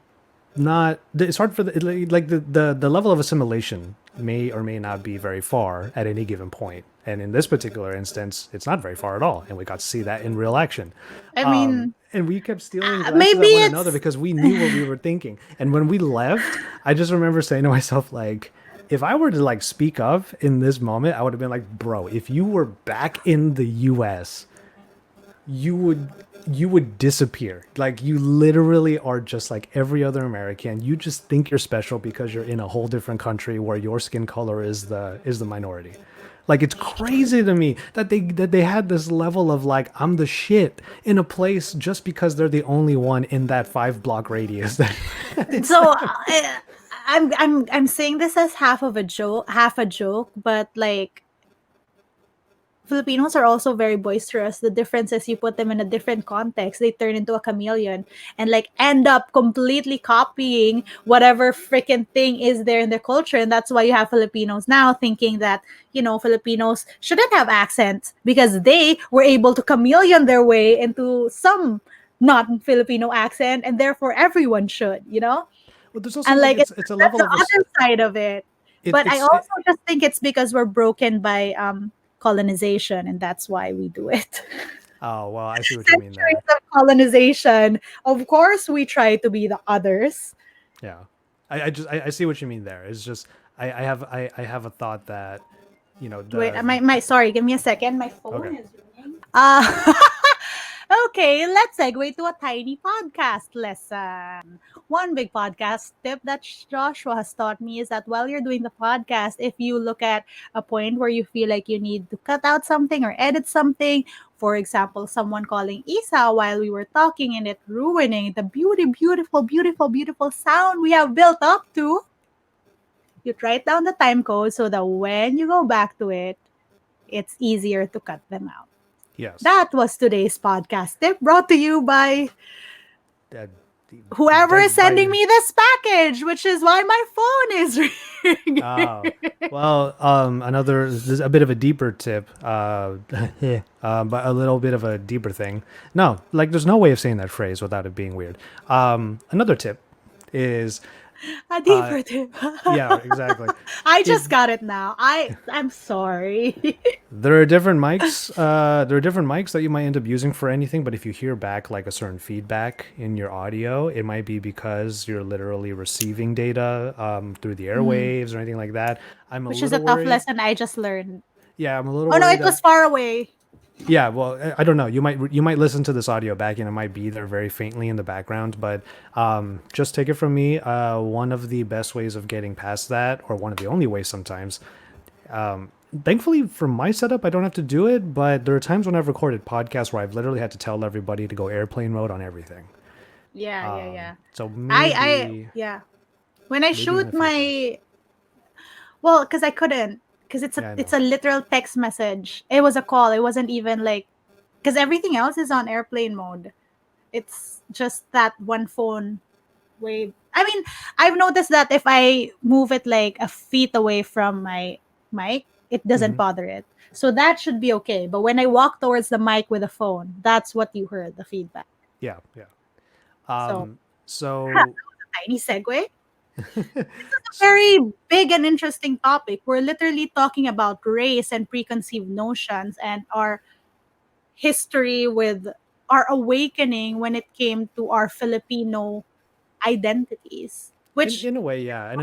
not, it's hard for the level of assimilation may or may not be very far at any given point, and in this particular instance it's not very far at all, and we got to see that in real action. I mean, And we kept stealing glances maybe at one another it's. because we knew what we were thinking. And when we left, I just remember saying to myself, like, if I were to like speak up in this moment, I would have been like, bro, if you were back in the US, you would disappear. Like you literally are just like every other American. You just think you're special because you're in a whole different country where your skin color is the minority. Like it's crazy to me that they had this level of like I'm the shit in a place just because they're the only one in that 5 block radius that it's So I'm saying this as half a joke, but like Filipinos are also very boisterous. The difference is you put them in a different context, they turn into a chameleon and like end up completely copying whatever freaking thing is there in their culture. And that's why you have Filipinos now thinking that, you know, Filipinos shouldn't have accents because they were able to chameleon their way into some non Filipino accent and therefore everyone should, you know? well there's also And like like it's a that's level the of a other side of it. But I it's also just think it's because we're broken by colonization, and that's why we do it. oh well I see what you mean there. Centuries of colonization. Of course, we try to be the others. Yeah, I see what you mean there. It's just I have a thought that Wait, the my sorry, give me a second. My okay. phone is ringing. Okay, let's segue to a tiny podcast lesson. One big podcast tip that Joshua has taught me is that while you're doing the podcast, if you look at a point where you feel like you need to cut out something or edit something, for example, someone calling Isa while we were talking and it ruining the beautiful sound we have built up to, you write down the time code so that when you go back to it, it's easier to cut them out. Yes. That was today's podcast tip brought to you by That, whoever is that sending by me this package, which is why my phone is ringing. oh well another this, a bit of a deeper tip but a little bit of a deeper thing. No, like there's no way of saying that phrase without it being weird. Another tip is A Uh, deeper tip. yeah, exactly. I It just got it now. I'm sorry. There are different mics. There are different mics that you might end up using for anything. But if you hear back like a certain feedback in your audio, it might be because you're literally receiving data through the Mm, airwaves or anything like that. I'm a which is a little tough worried. lesson I just learned. Yeah, I'm a little Oh no, worried it that. was far away. Yeah, well, I don't know. You might listen to this audio back and it might be there very faintly in the background, but just take it from me. One of the best ways of getting past that, or one of the only ways sometimes, thankfully for my setup I don't have to do it, but there are times when I've recorded podcasts where I've literally had to tell everybody to go airplane mode on everything. Yeah, yeah, yeah. So I maybe yeah. When I maybe in shoot the future. my well, because I couldn't, because Yeah, I it's know. a literal text message. It was a call. It wasn't even like because everything else is on airplane mode. It's just that one phone way. I mean, I've noticed that if I move it like a feet away from my mic, it doesn't Hmm. bother it. So that should be okay. But when I walk towards the mic with a phone, that's what you heard, the feedback. Yeah, yeah. So So tiny segue. Very big and interesting topic. We're literally talking about race and preconceived notions and our history with our awakening when it came to our Filipino identities, which in a way, yeah, and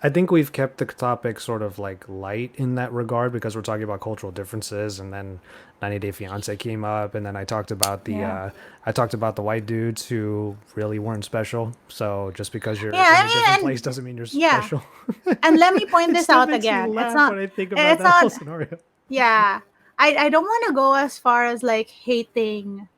I think we've kept the topic sort of like light in that regard because we're talking about cultural differences, and then 90 Day Fiance came up, and then yeah. I talked about the white dudes who really weren't special. So just because you're Yeah, in a I different mean, and place doesn't mean you're yeah. special. And let me point It this still out makes me again. laugh when I think about It's that whole not scenario. yeah. I don't want to go as far as like hating.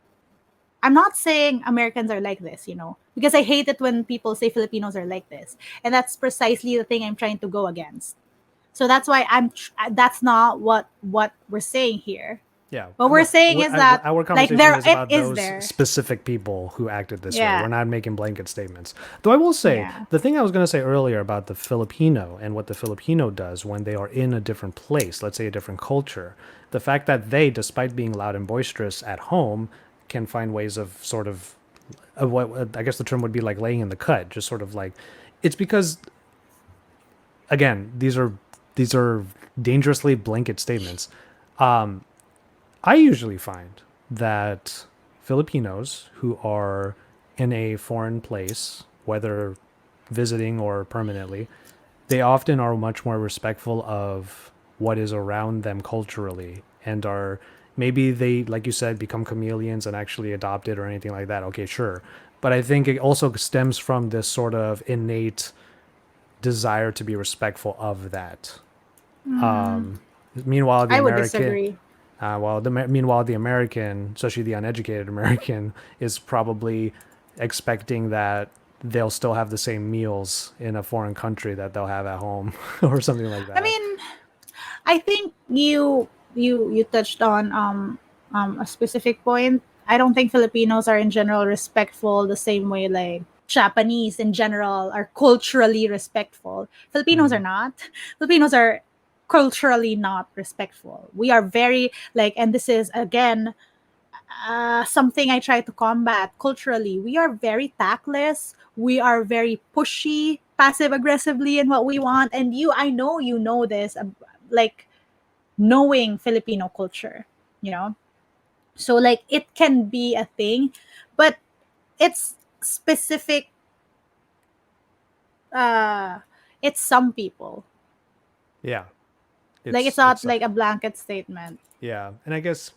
I'm not saying Americans are like this, because I hate it when people say Filipinos are like this. And that's precisely the thing I'm trying to go against. So that's why that's not what we're saying here. Yeah, What we're look, saying is that our like conversation there is it about is those there. specific people who acted this way. We're Yeah. not making blanket statements. Though I will say, Yeah. the thing I was going to say earlier about the Filipino and what the Filipino does when they are in a different place, let's say a different culture, the fact that they, despite being loud and boisterous at home, can find ways of sort of what I guess the term would be like laying in the cut, just sort of like it's because again, these are dangerously blanket statements. I usually find that Filipinos who are in a foreign place, whether visiting or permanently, they often are much more respectful of what is around them culturally and are maybe they, like you said, become chameleons and actually adopt it or anything like that. Okay, sure. But I think it also stems from this sort of innate desire to be respectful of that. Mm, Meanwhile, the I would American, disagree. meanwhile, the American, especially the uneducated American, is probably expecting that they'll still have the same meals in a foreign country that they'll have at home or something like I that. mean, I think you touched on a specific point. I don't think Filipinos are in general respectful the same way like Japanese in general are culturally respectful. Filipinos Mm-hmm. are not. Filipinos are culturally not respectful. We are very like, and this is again something I try to combat culturally. We are very tactless. We are very pushy, passive aggressively in what we want. And I know you know this, like knowing Filipino culture, you know? So, like, it can be a thing, but it's specific, uh, it's some people. Yeah, Like, it's it's not like a blanket statement. yeah, and I guess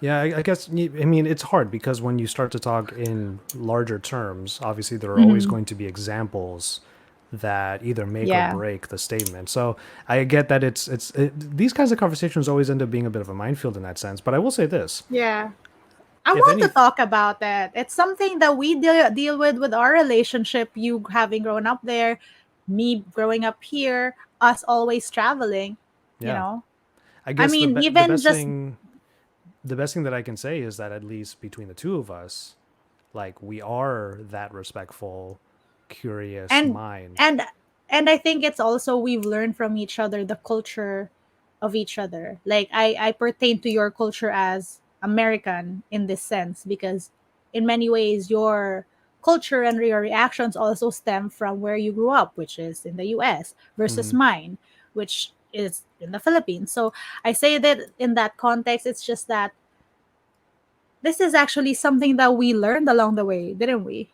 yeah, I guess I mean it's hard because when you start to talk in larger terms, obviously there are always Hmm. going to be examples that either make or Yeah. break the statement. So I get that these kinds of conversations always end up being a bit of a minefield in that sense. But I will say this: Yeah. I if want to any, talk about that. It's something that we deal with our relationship, you having grown up there, me growing up here, us always traveling, you yeah, know. I I guess mean, the even best just thing that I can say is that at least between the two of us, like we are that respectful, curious and mind. and and I think it's also we've learned from each other the culture of each other. Like I pertain to your culture as American in this sense because in many ways you're culture and your reactions also stem from where you grew up, which is in the US, versus Hmm. mine, which is in the Philippines. So I say that in that context, it's just that this is actually something that we learned along the way, didn't we?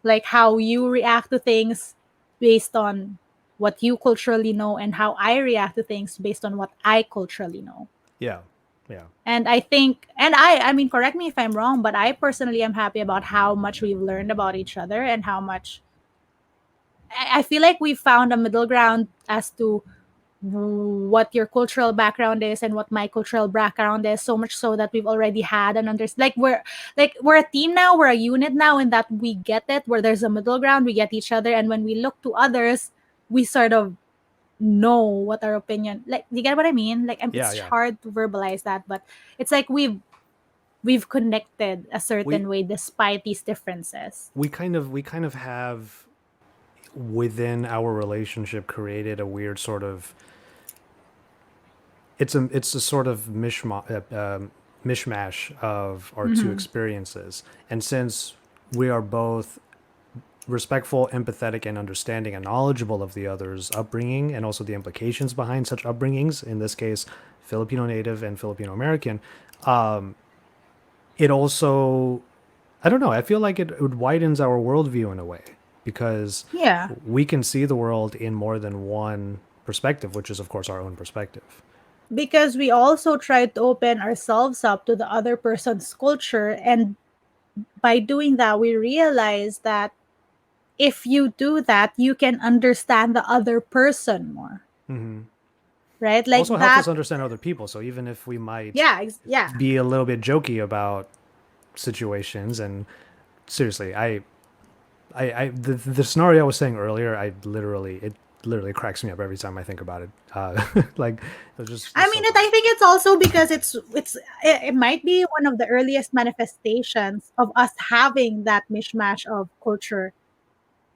Like how you react to things based on what you culturally know, and how I react to things based on what I culturally know. Yeah, yeah, And I think, and I mean, correct me if I'm wrong, but I personally am happy about how much we've learned about each other, and how much I feel like we've found a middle ground as to what your cultural background is and what my cultural background is, so much so that we've already had an we're a team now, we're a unit now, in that we get it, where there's a middle ground, we get each other, and when we look to others, we sort of know what our opinion, like, you get what I mean, like, yeah, it's yeah. hard to verbalize that, but it's like we've connected a We certain way despite these differences. we kind of have within our relationship created a weird sort of it's a sort of mishmash of our two Mm-hmm. experiences. And since we are both respectful, empathetic, and understanding and knowledgeable of the other's upbringing and also the implications behind such upbringings, in this case, Filipino native and Filipino American, it also, I don't know, I feel like it widens our worldview in a way because Yeah, we can see the world in more than one perspective, which is, of course, our own perspective. because we also try to open ourselves up to the other person's culture, and by doing that we realize that if you do that you can understand the other person more, Hmm. right? Like Also helps that. us understand other people. So even if we might Yeah, yeah. be a little bit jokey about situations, and seriously, the scenario I was saying earlier, it literally cracks me up every time I think about it. Like it was just I it's mean, so funny. I think it's also because it might be one of the earliest manifestations of us having that mishmash of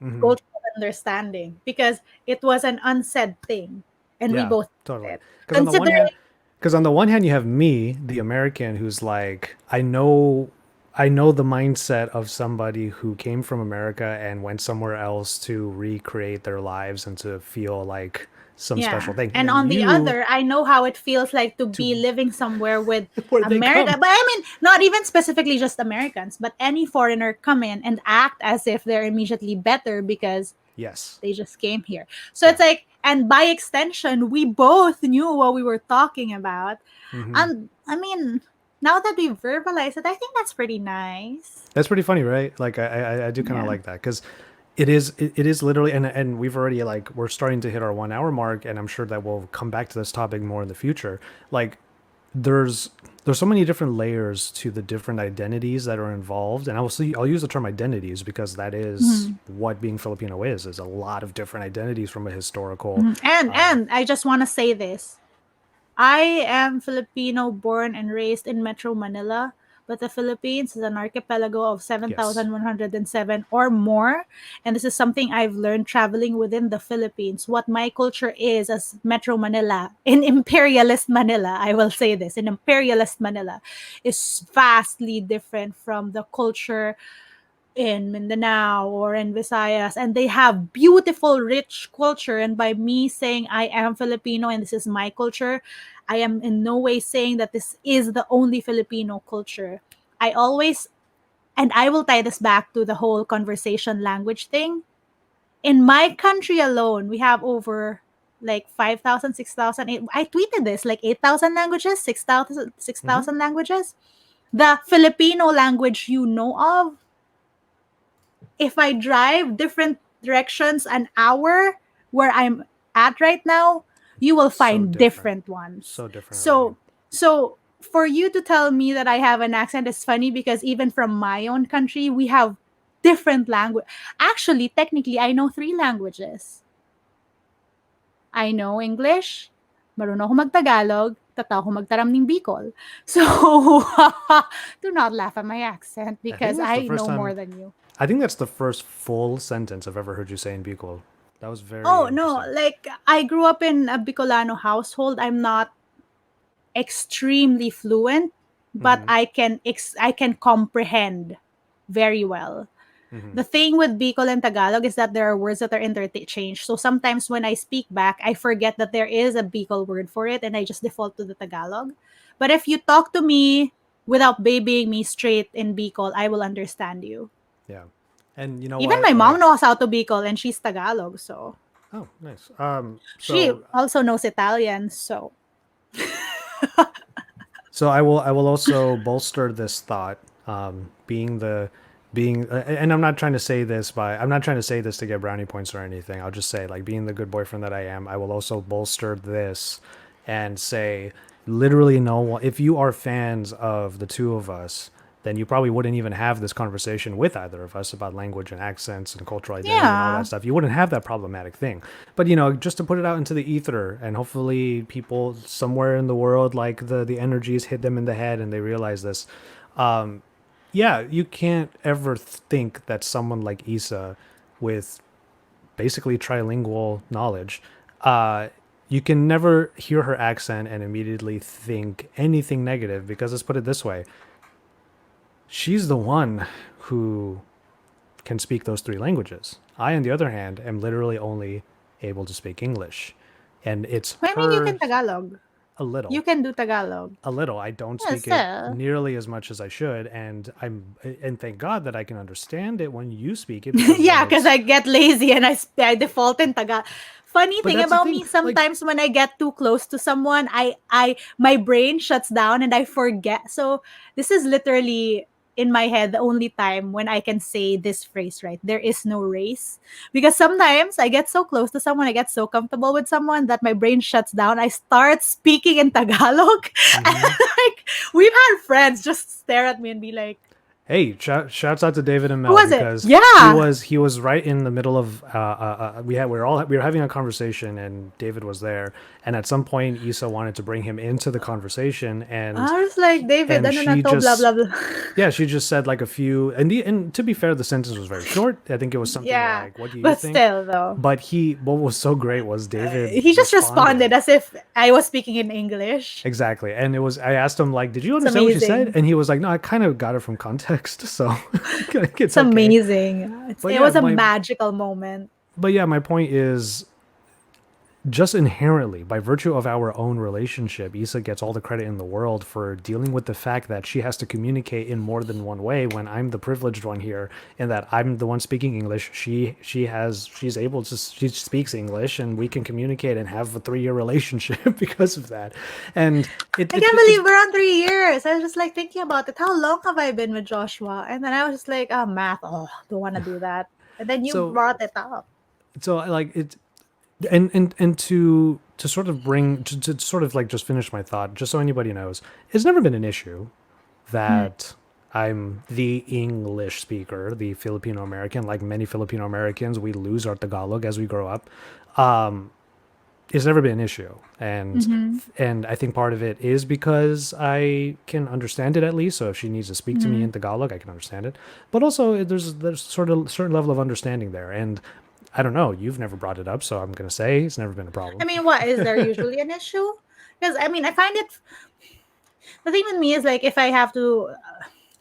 Hmm. cultural understanding, because it was an unsaid thing and we Yeah, both totally. did it. Because on the one hand, Considering, because on the one hand, you have me, the American, who's like, I know the mindset of somebody who came from America and went somewhere else to recreate their lives and to feel like some special yeah. thing. And And then on the you other, I know how it feels like to to be living somewhere with where they America. come. But I mean, not even specifically just Americans, but any foreigner come in and act as if they're immediately better because Yes. they just came here. So Yeah. it's like, and by extension, we both knew what we were talking about. Hmm. And I mean, now that we verbalize it, I think that's pretty nice. That's pretty funny, right? Like I do kind of Yeah. like that because it is literally, and we've already, like, we're starting to hit our 1 hour mark, and I'm sure that we'll come back to this topic more in the future. Like there's there's so many different layers to the different identities that are involved, and I'll use the term identities because that is Mhm. what being Filipino is a lot of different identities from a historical. Mhm. And I just want to say this. I am Filipino born and raised in Metro Manila, but the Philippines is an archipelago of Yes. 7,107 or more. And this is something I've learned traveling within the Philippines. What my culture is as Metro Manila, in imperialist Manila, I will say this, in imperialist Manila, is vastly different from the culture in Mindanao or in Visayas, and they have beautiful, rich culture. And by me saying I am Filipino and this is my culture, I am in no way saying that this is the only Filipino culture. I always, and I will tie this back to the whole conversation language thing. In my country alone, we have over like 5,000, 6,000. I tweeted this, like 8,000 languages, 6,000, six Hmm. thousand languages. The Filipino language you know of, if I drive different directions an hour where I'm at right now, you will So find different. different ones. So different already. So for you to tell me that I have an accent is funny, because even from my own country, we have different language. Actually, technically, I know three languages. I know English, marunong ako mag-Tagalog, tataw ako magtaramning Bicol. So, do not laugh at my accent I think because that's the I first know time. more than you. I think that's the first full sentence I've ever heard you say in Bicol. That was very Oh no, interesting. like I grew up in a Bicolano household. I'm not extremely fluent, but Hmm. I can comprehend very well. Mm-hmm. The thing with Bicol and Tagalog is that there are words that are interchanged. So sometimes when I speak back, I forget that there is a Bicol word for it and I just default to the Tagalog. But if you talk to me without babying me straight in Bicol, I will understand you. Yeah. And you know Even what? my mom knows how to Bicol and she's Tagalog, so Oh, nice. she So also knows Italian, so I will also bolster this thought, and I'm not trying to say this to get brownie points or anything. I'll just say, like, being the good boyfriend that I am, I will also bolster this and say, literally, no one. If you are fans of the two of us, then you probably wouldn't even have this conversation with either of us about language and accents and cultural identity and all yeah. that stuff. You wouldn't have that problematic thing. But just to put it out into the ether, and hopefully people somewhere in the world, like the energies hit them in the head and they realize this. Yeah, you can't ever think that someone like Issa, with basically trilingual knowledge, uh, you can never hear her accent and immediately think anything negative, because let's put it this way: she's the one who can speak those three languages. I, on the other hand, am literally only able to speak English. And it's I mean, you her can Tagalog. a little. You can do Tagalog. A little. I don't Yeah, speak it still. nearly as much as I should, and thank God that I can understand it when you speak it, because then Yeah, because it's. I get lazy and I default in Tagalog. Funny But thing that's the about thing. me, Like, sometimes when I get too close to someone, I my brain shuts down and I forget. So this is literally in my head the only time when I can say this phrase right. There is no race. Because sometimes I get so close to someone, I get so comfortable with someone that my brain shuts down. I start speaking in Tagalog. And mm-hmm. like we've had friends just stare at me and be like, Hey, shouts out to David and who Mel, was it? because Yeah. he was right in the middle of we were having a conversation, and David was there, and at some point Issa wanted to bring him into the conversation, I was like, David, ano na she to, blah, just blah, blah. yeah, she just said like a few, and to be fair, the sentence was very short. I think it was something Yeah. like, "What do you But think?" still, though, But what was so great was David he just responded responded. as if I was speaking in English. Exactly. And I asked him, like, did you It's understand what she said? amazing. And he was like, no, I kind of got it from context. So It's it's okay. amazing. But It yeah, was a magical moment. my point is, just inherently, by virtue of our own relationship, Issa gets all the credit in the world for dealing with the fact that she has to communicate in more than one way, when I'm the privileged one here, and that I'm the one speaking English. She speaks English, and we can communicate and have a 3 year relationship because of that. And I can't believe we're on 3 years. I was just like thinking about it. How long have I been with Joshua? And then I was just like, oh, math. Oh, don't want to do that. And then you so brought it up. like it. And to sort of to sort of like just finish my thought, just so anybody knows, it's never been an issue Mm. that I'm the English speaker, the Filipino American. Like many Filipino Americans, we lose our Tagalog as we grow up. It's never been an issue, Mm-hmm. and I think part of it is because I can understand it, at least. So if she needs to speak to me Mm-hmm. in Tagalog, I can understand it. But also, there's sort of a certain level of understanding there, and I don't know. You've never brought it up, so I'm gonna say it's never been a I problem. mean, what is there usually an issue? Because I mean, I find it. The thing with me is like if I have to,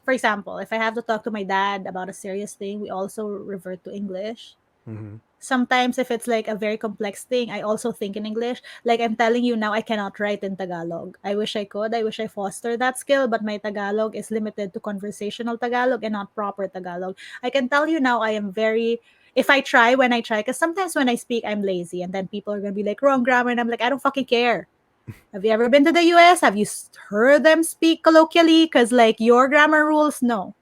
for example, if I have to talk to my dad about a serious thing, we also revert to English. Hmm. Sometimes if it's like a very complex thing, I also think in English. Like I'm telling you now, I cannot write in Tagalog. I wish I could. I wish I foster that skill, but my Tagalog is limited to conversational Tagalog and not proper Tagalog. I can tell you now, I am very. If I try, when I try, because sometimes when I speak, I'm lazy, and then people are gonna be like wrong grammar, and I'm like, I don't fucking care. Have you ever been to the US? Have you heard them speak colloquially? Because like your grammar rules, no.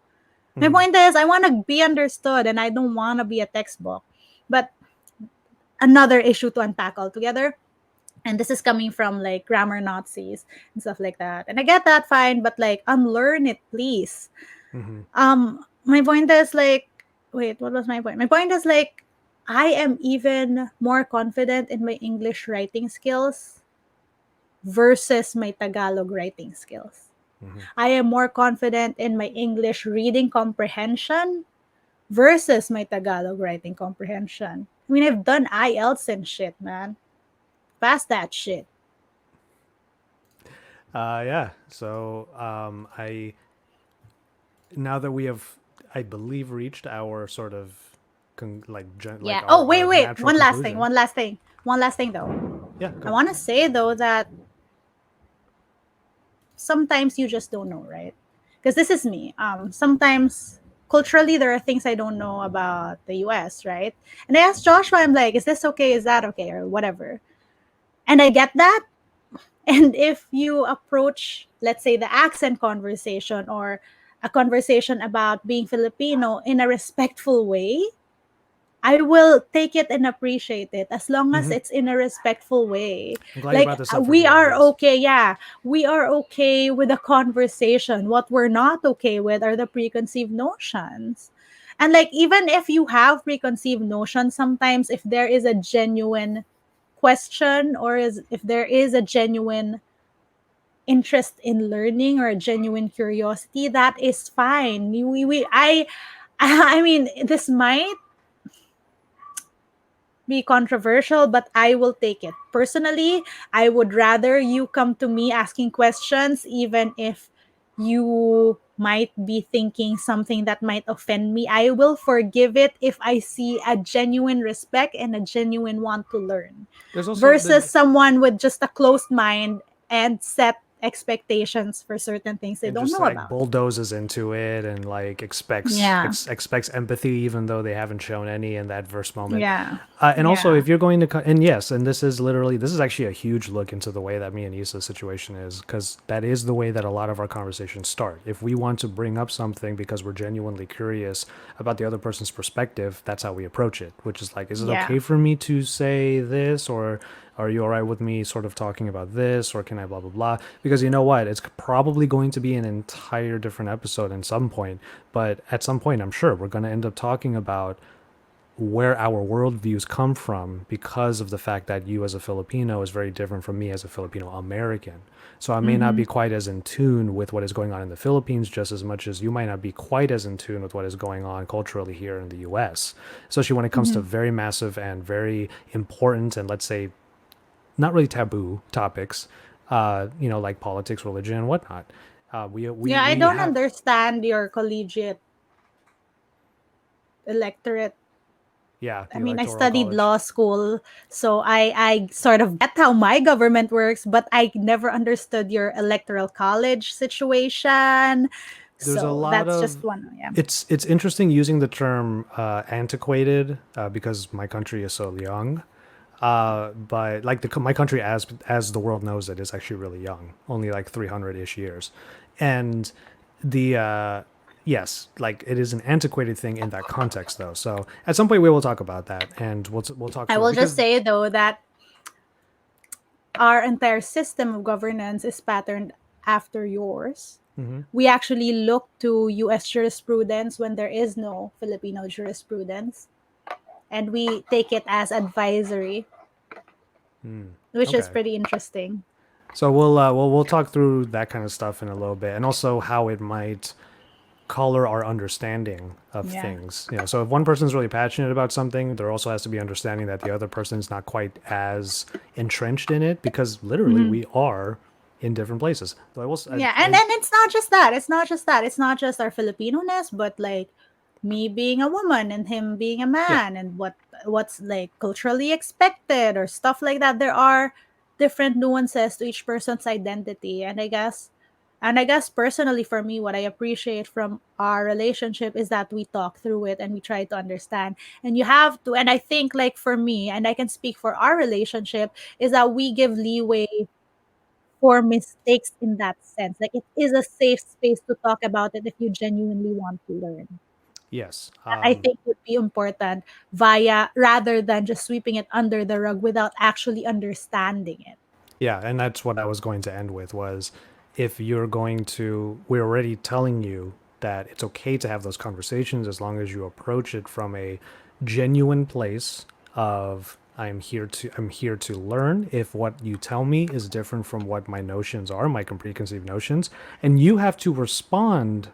My Hmm. point is, I want to be understood, and I don't want to be a textbook. But another issue to unpack altogether. And this is coming from like grammar Nazis and stuff like that. And I get that fine, but like unlearn it, please. Hmm. My point is like, wait, what was my point? My point is like, I am even more confident in my English writing skills versus my Tagalog writing skills. Hmm. I am more confident in my English reading comprehension versus my Tagalog writing comprehension. I mean, I've done IELTS and shit, man. Pass that shit. Yeah. So I now that we have I believe, reached our sort of Yeah. like Oh, wait, our wait. natural One last thing. conclusion. One last thing. One last thing, though. Yeah, I go. want to say, though, that sometimes you just don't know, right? Because this is me. Sometimes culturally, there are things I don't know about the US, right? And I asked Joshua, I'm like, is this okay? Is that okay? Or whatever. And I get that. And if you approach, let's say, the accent conversation or a conversation about being Filipino in a respectful way, I will take it and appreciate it as long as Hmm. it's in a respectful way. I'm glad you Like brought this up for we the end. are Yes. okay, yeah. We are okay with the conversation. What we're not okay with are the preconceived notions. And like even if you have preconceived notions, sometimes if there is a genuine question or if there is a genuine interest in learning or a genuine curiosity, that is fine. I mean, this might be controversial, but I will take it. Personally, I would rather you come to me asking questions, even if you might be thinking something that might offend me. I will forgive it if I see a genuine respect and a genuine want to learn There's also versus someone with just a closed mind and set expectations for certain things they and don't just know like about. bulldozes into it and like Yeah. expects empathy even though they haven't shown any in that first moment. Yeah. And also, Yeah. if you're going to and yes, and this is actually a huge look into the way that me and Issa's situation is, because that is the way that a lot of our conversations start. If we want to bring up something because we're genuinely curious about the other person's perspective, that's how we approach it, which is like, is it Yeah. okay for me to say this, or are you all right with me sort of talking about this, or can I blah blah blah? Because you know what, it's probably going to be an entire different episode in some point, but at some point I'm sure we're going to end up talking about where our worldviews come from, because of the fact that you as a Filipino is very different from me as a Filipino American. So I may not Mm-hmm. be quite as in tune with what is going on in the Philippines just as much as you might not be quite as in tune with what is going on culturally here in the US. Especially when it comes to Mm-hmm. very massive and very important and, let's say, not really taboo topics, like politics, religion, and whatnot. Yeah, I We don't have understand your collegiate electorate. yeah, I the mean, I electoral studied college. law school, so I sort of get how my government works, but I never understood your electoral college situation. There's a So lot that's just of one. Yeah. it's interesting using the term antiquated, because my country is so young. But like my country, as the world knows it, is actually really young, only like 300-ish years, and the yes, like it is an antiquated thing in that context, though. So at some point we will talk about that, and we'll talk I through it will just because say though that our entire system of governance is patterned after yours. mhm. We actually look to US jurisprudence when there is no Filipino jurisprudence, and we take it as advisory, which is Okay. pretty interesting. So we'll talk through that kind of stuff in a little bit, and also how it might color our understanding of Yeah. things. So if one person's really passionate about something, there also has to be understanding that the other person's not quite as entrenched in it, because literally Mhm. we are in different places. So I will. Yeah, and it's not just that. It's not just that. It's not just our Filipino-ness, but like me being a woman and him being a Yeah. man and what's like culturally expected or stuff like that. There are different nuances to each person's identity. And I guess personally for me, what I appreciate from our relationship is that we talk through it and we try to understand. And you have to, and I think like for me, and I can speak for our relationship, is that we give leeway for mistakes in that sense. Like it is a safe space to talk about it if you genuinely want to learn. Yes. That I think would be important via rather than just sweeping it under the rug without actually understanding it. Yeah, and that's what I was going to end with was, if you're going to, we're already telling you that it's okay to have those conversations as long as you approach it from a genuine place of, I'm here to learn. If what you tell me is different from what my notions are, my preconceived notions, and you have to respond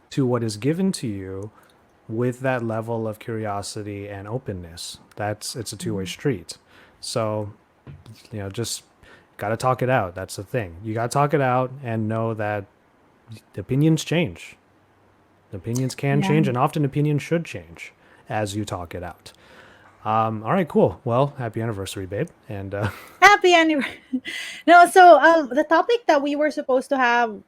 to what is given to you with that level of curiosity and openness. It's a two-way Mhm. street. So, just got to talk it out. That's the thing. You got to talk it out and know that the opinions change. Opinions can Yeah. change, and often opinions should change as you talk it out. All right, cool. Well, happy anniversary, babe. And Happy anniversary. No, so the topic that we were supposed to have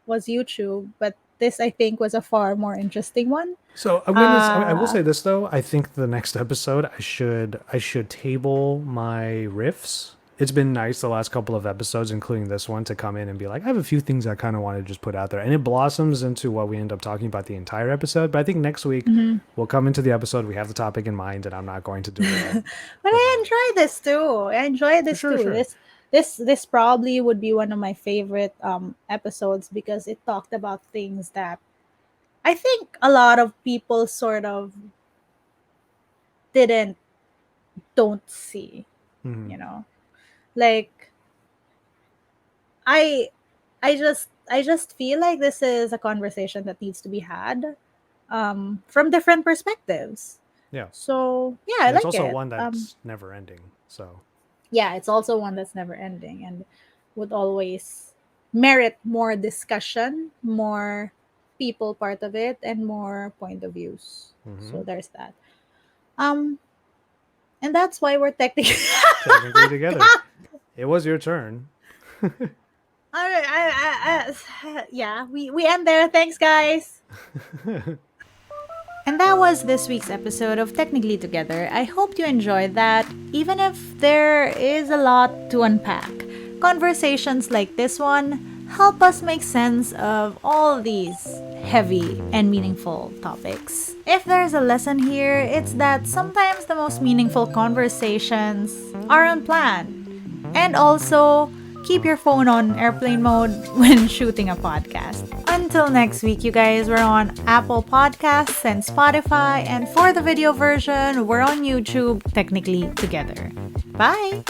was YouTube, but this I think was a far more interesting one. so I'm gonna. I will Uh say this though. I think the next episode, I should table my riffs. It's been nice the last couple of episodes, including this one, to come in and be like, I have a few things I kind of want to just put out there, and it blossoms into what we end up talking about the entire episode. But I think next week mhm. we'll come into the episode. We have the topic in mind, and I'm not going to do it But with I a enjoy this too. I enjoy this sure, too. sure. This probably would be one of my favorite episodes because it talked about things that I think a lot of people sort of didn't don't see, Hmm. you know. Like I I just feel like this is a conversation that needs to be had from different perspectives. Yeah, So, yeah, I and it's like also it. one that's never ending. So Yeah, it's also one that's never ending and would always merit more discussion, more people part of it, and more point of views. hmm So there's that. Um, and that's why we're technically. technically together, it was your turn. Yeah, we end there. Thanks, guys. And that was this week's episode of Technically Together. I hope you enjoyed that, even if there is a lot to unpack. Conversations like this one help us make sense of all these heavy and meaningful topics. If there's a lesson here, it's that sometimes the most meaningful conversations are unplanned. And also, keep your phone on airplane mode when shooting a podcast. Until next week, you guys, we're on Apple Podcasts and Spotify, and for the video version, we're on YouTube, technically together. Bye!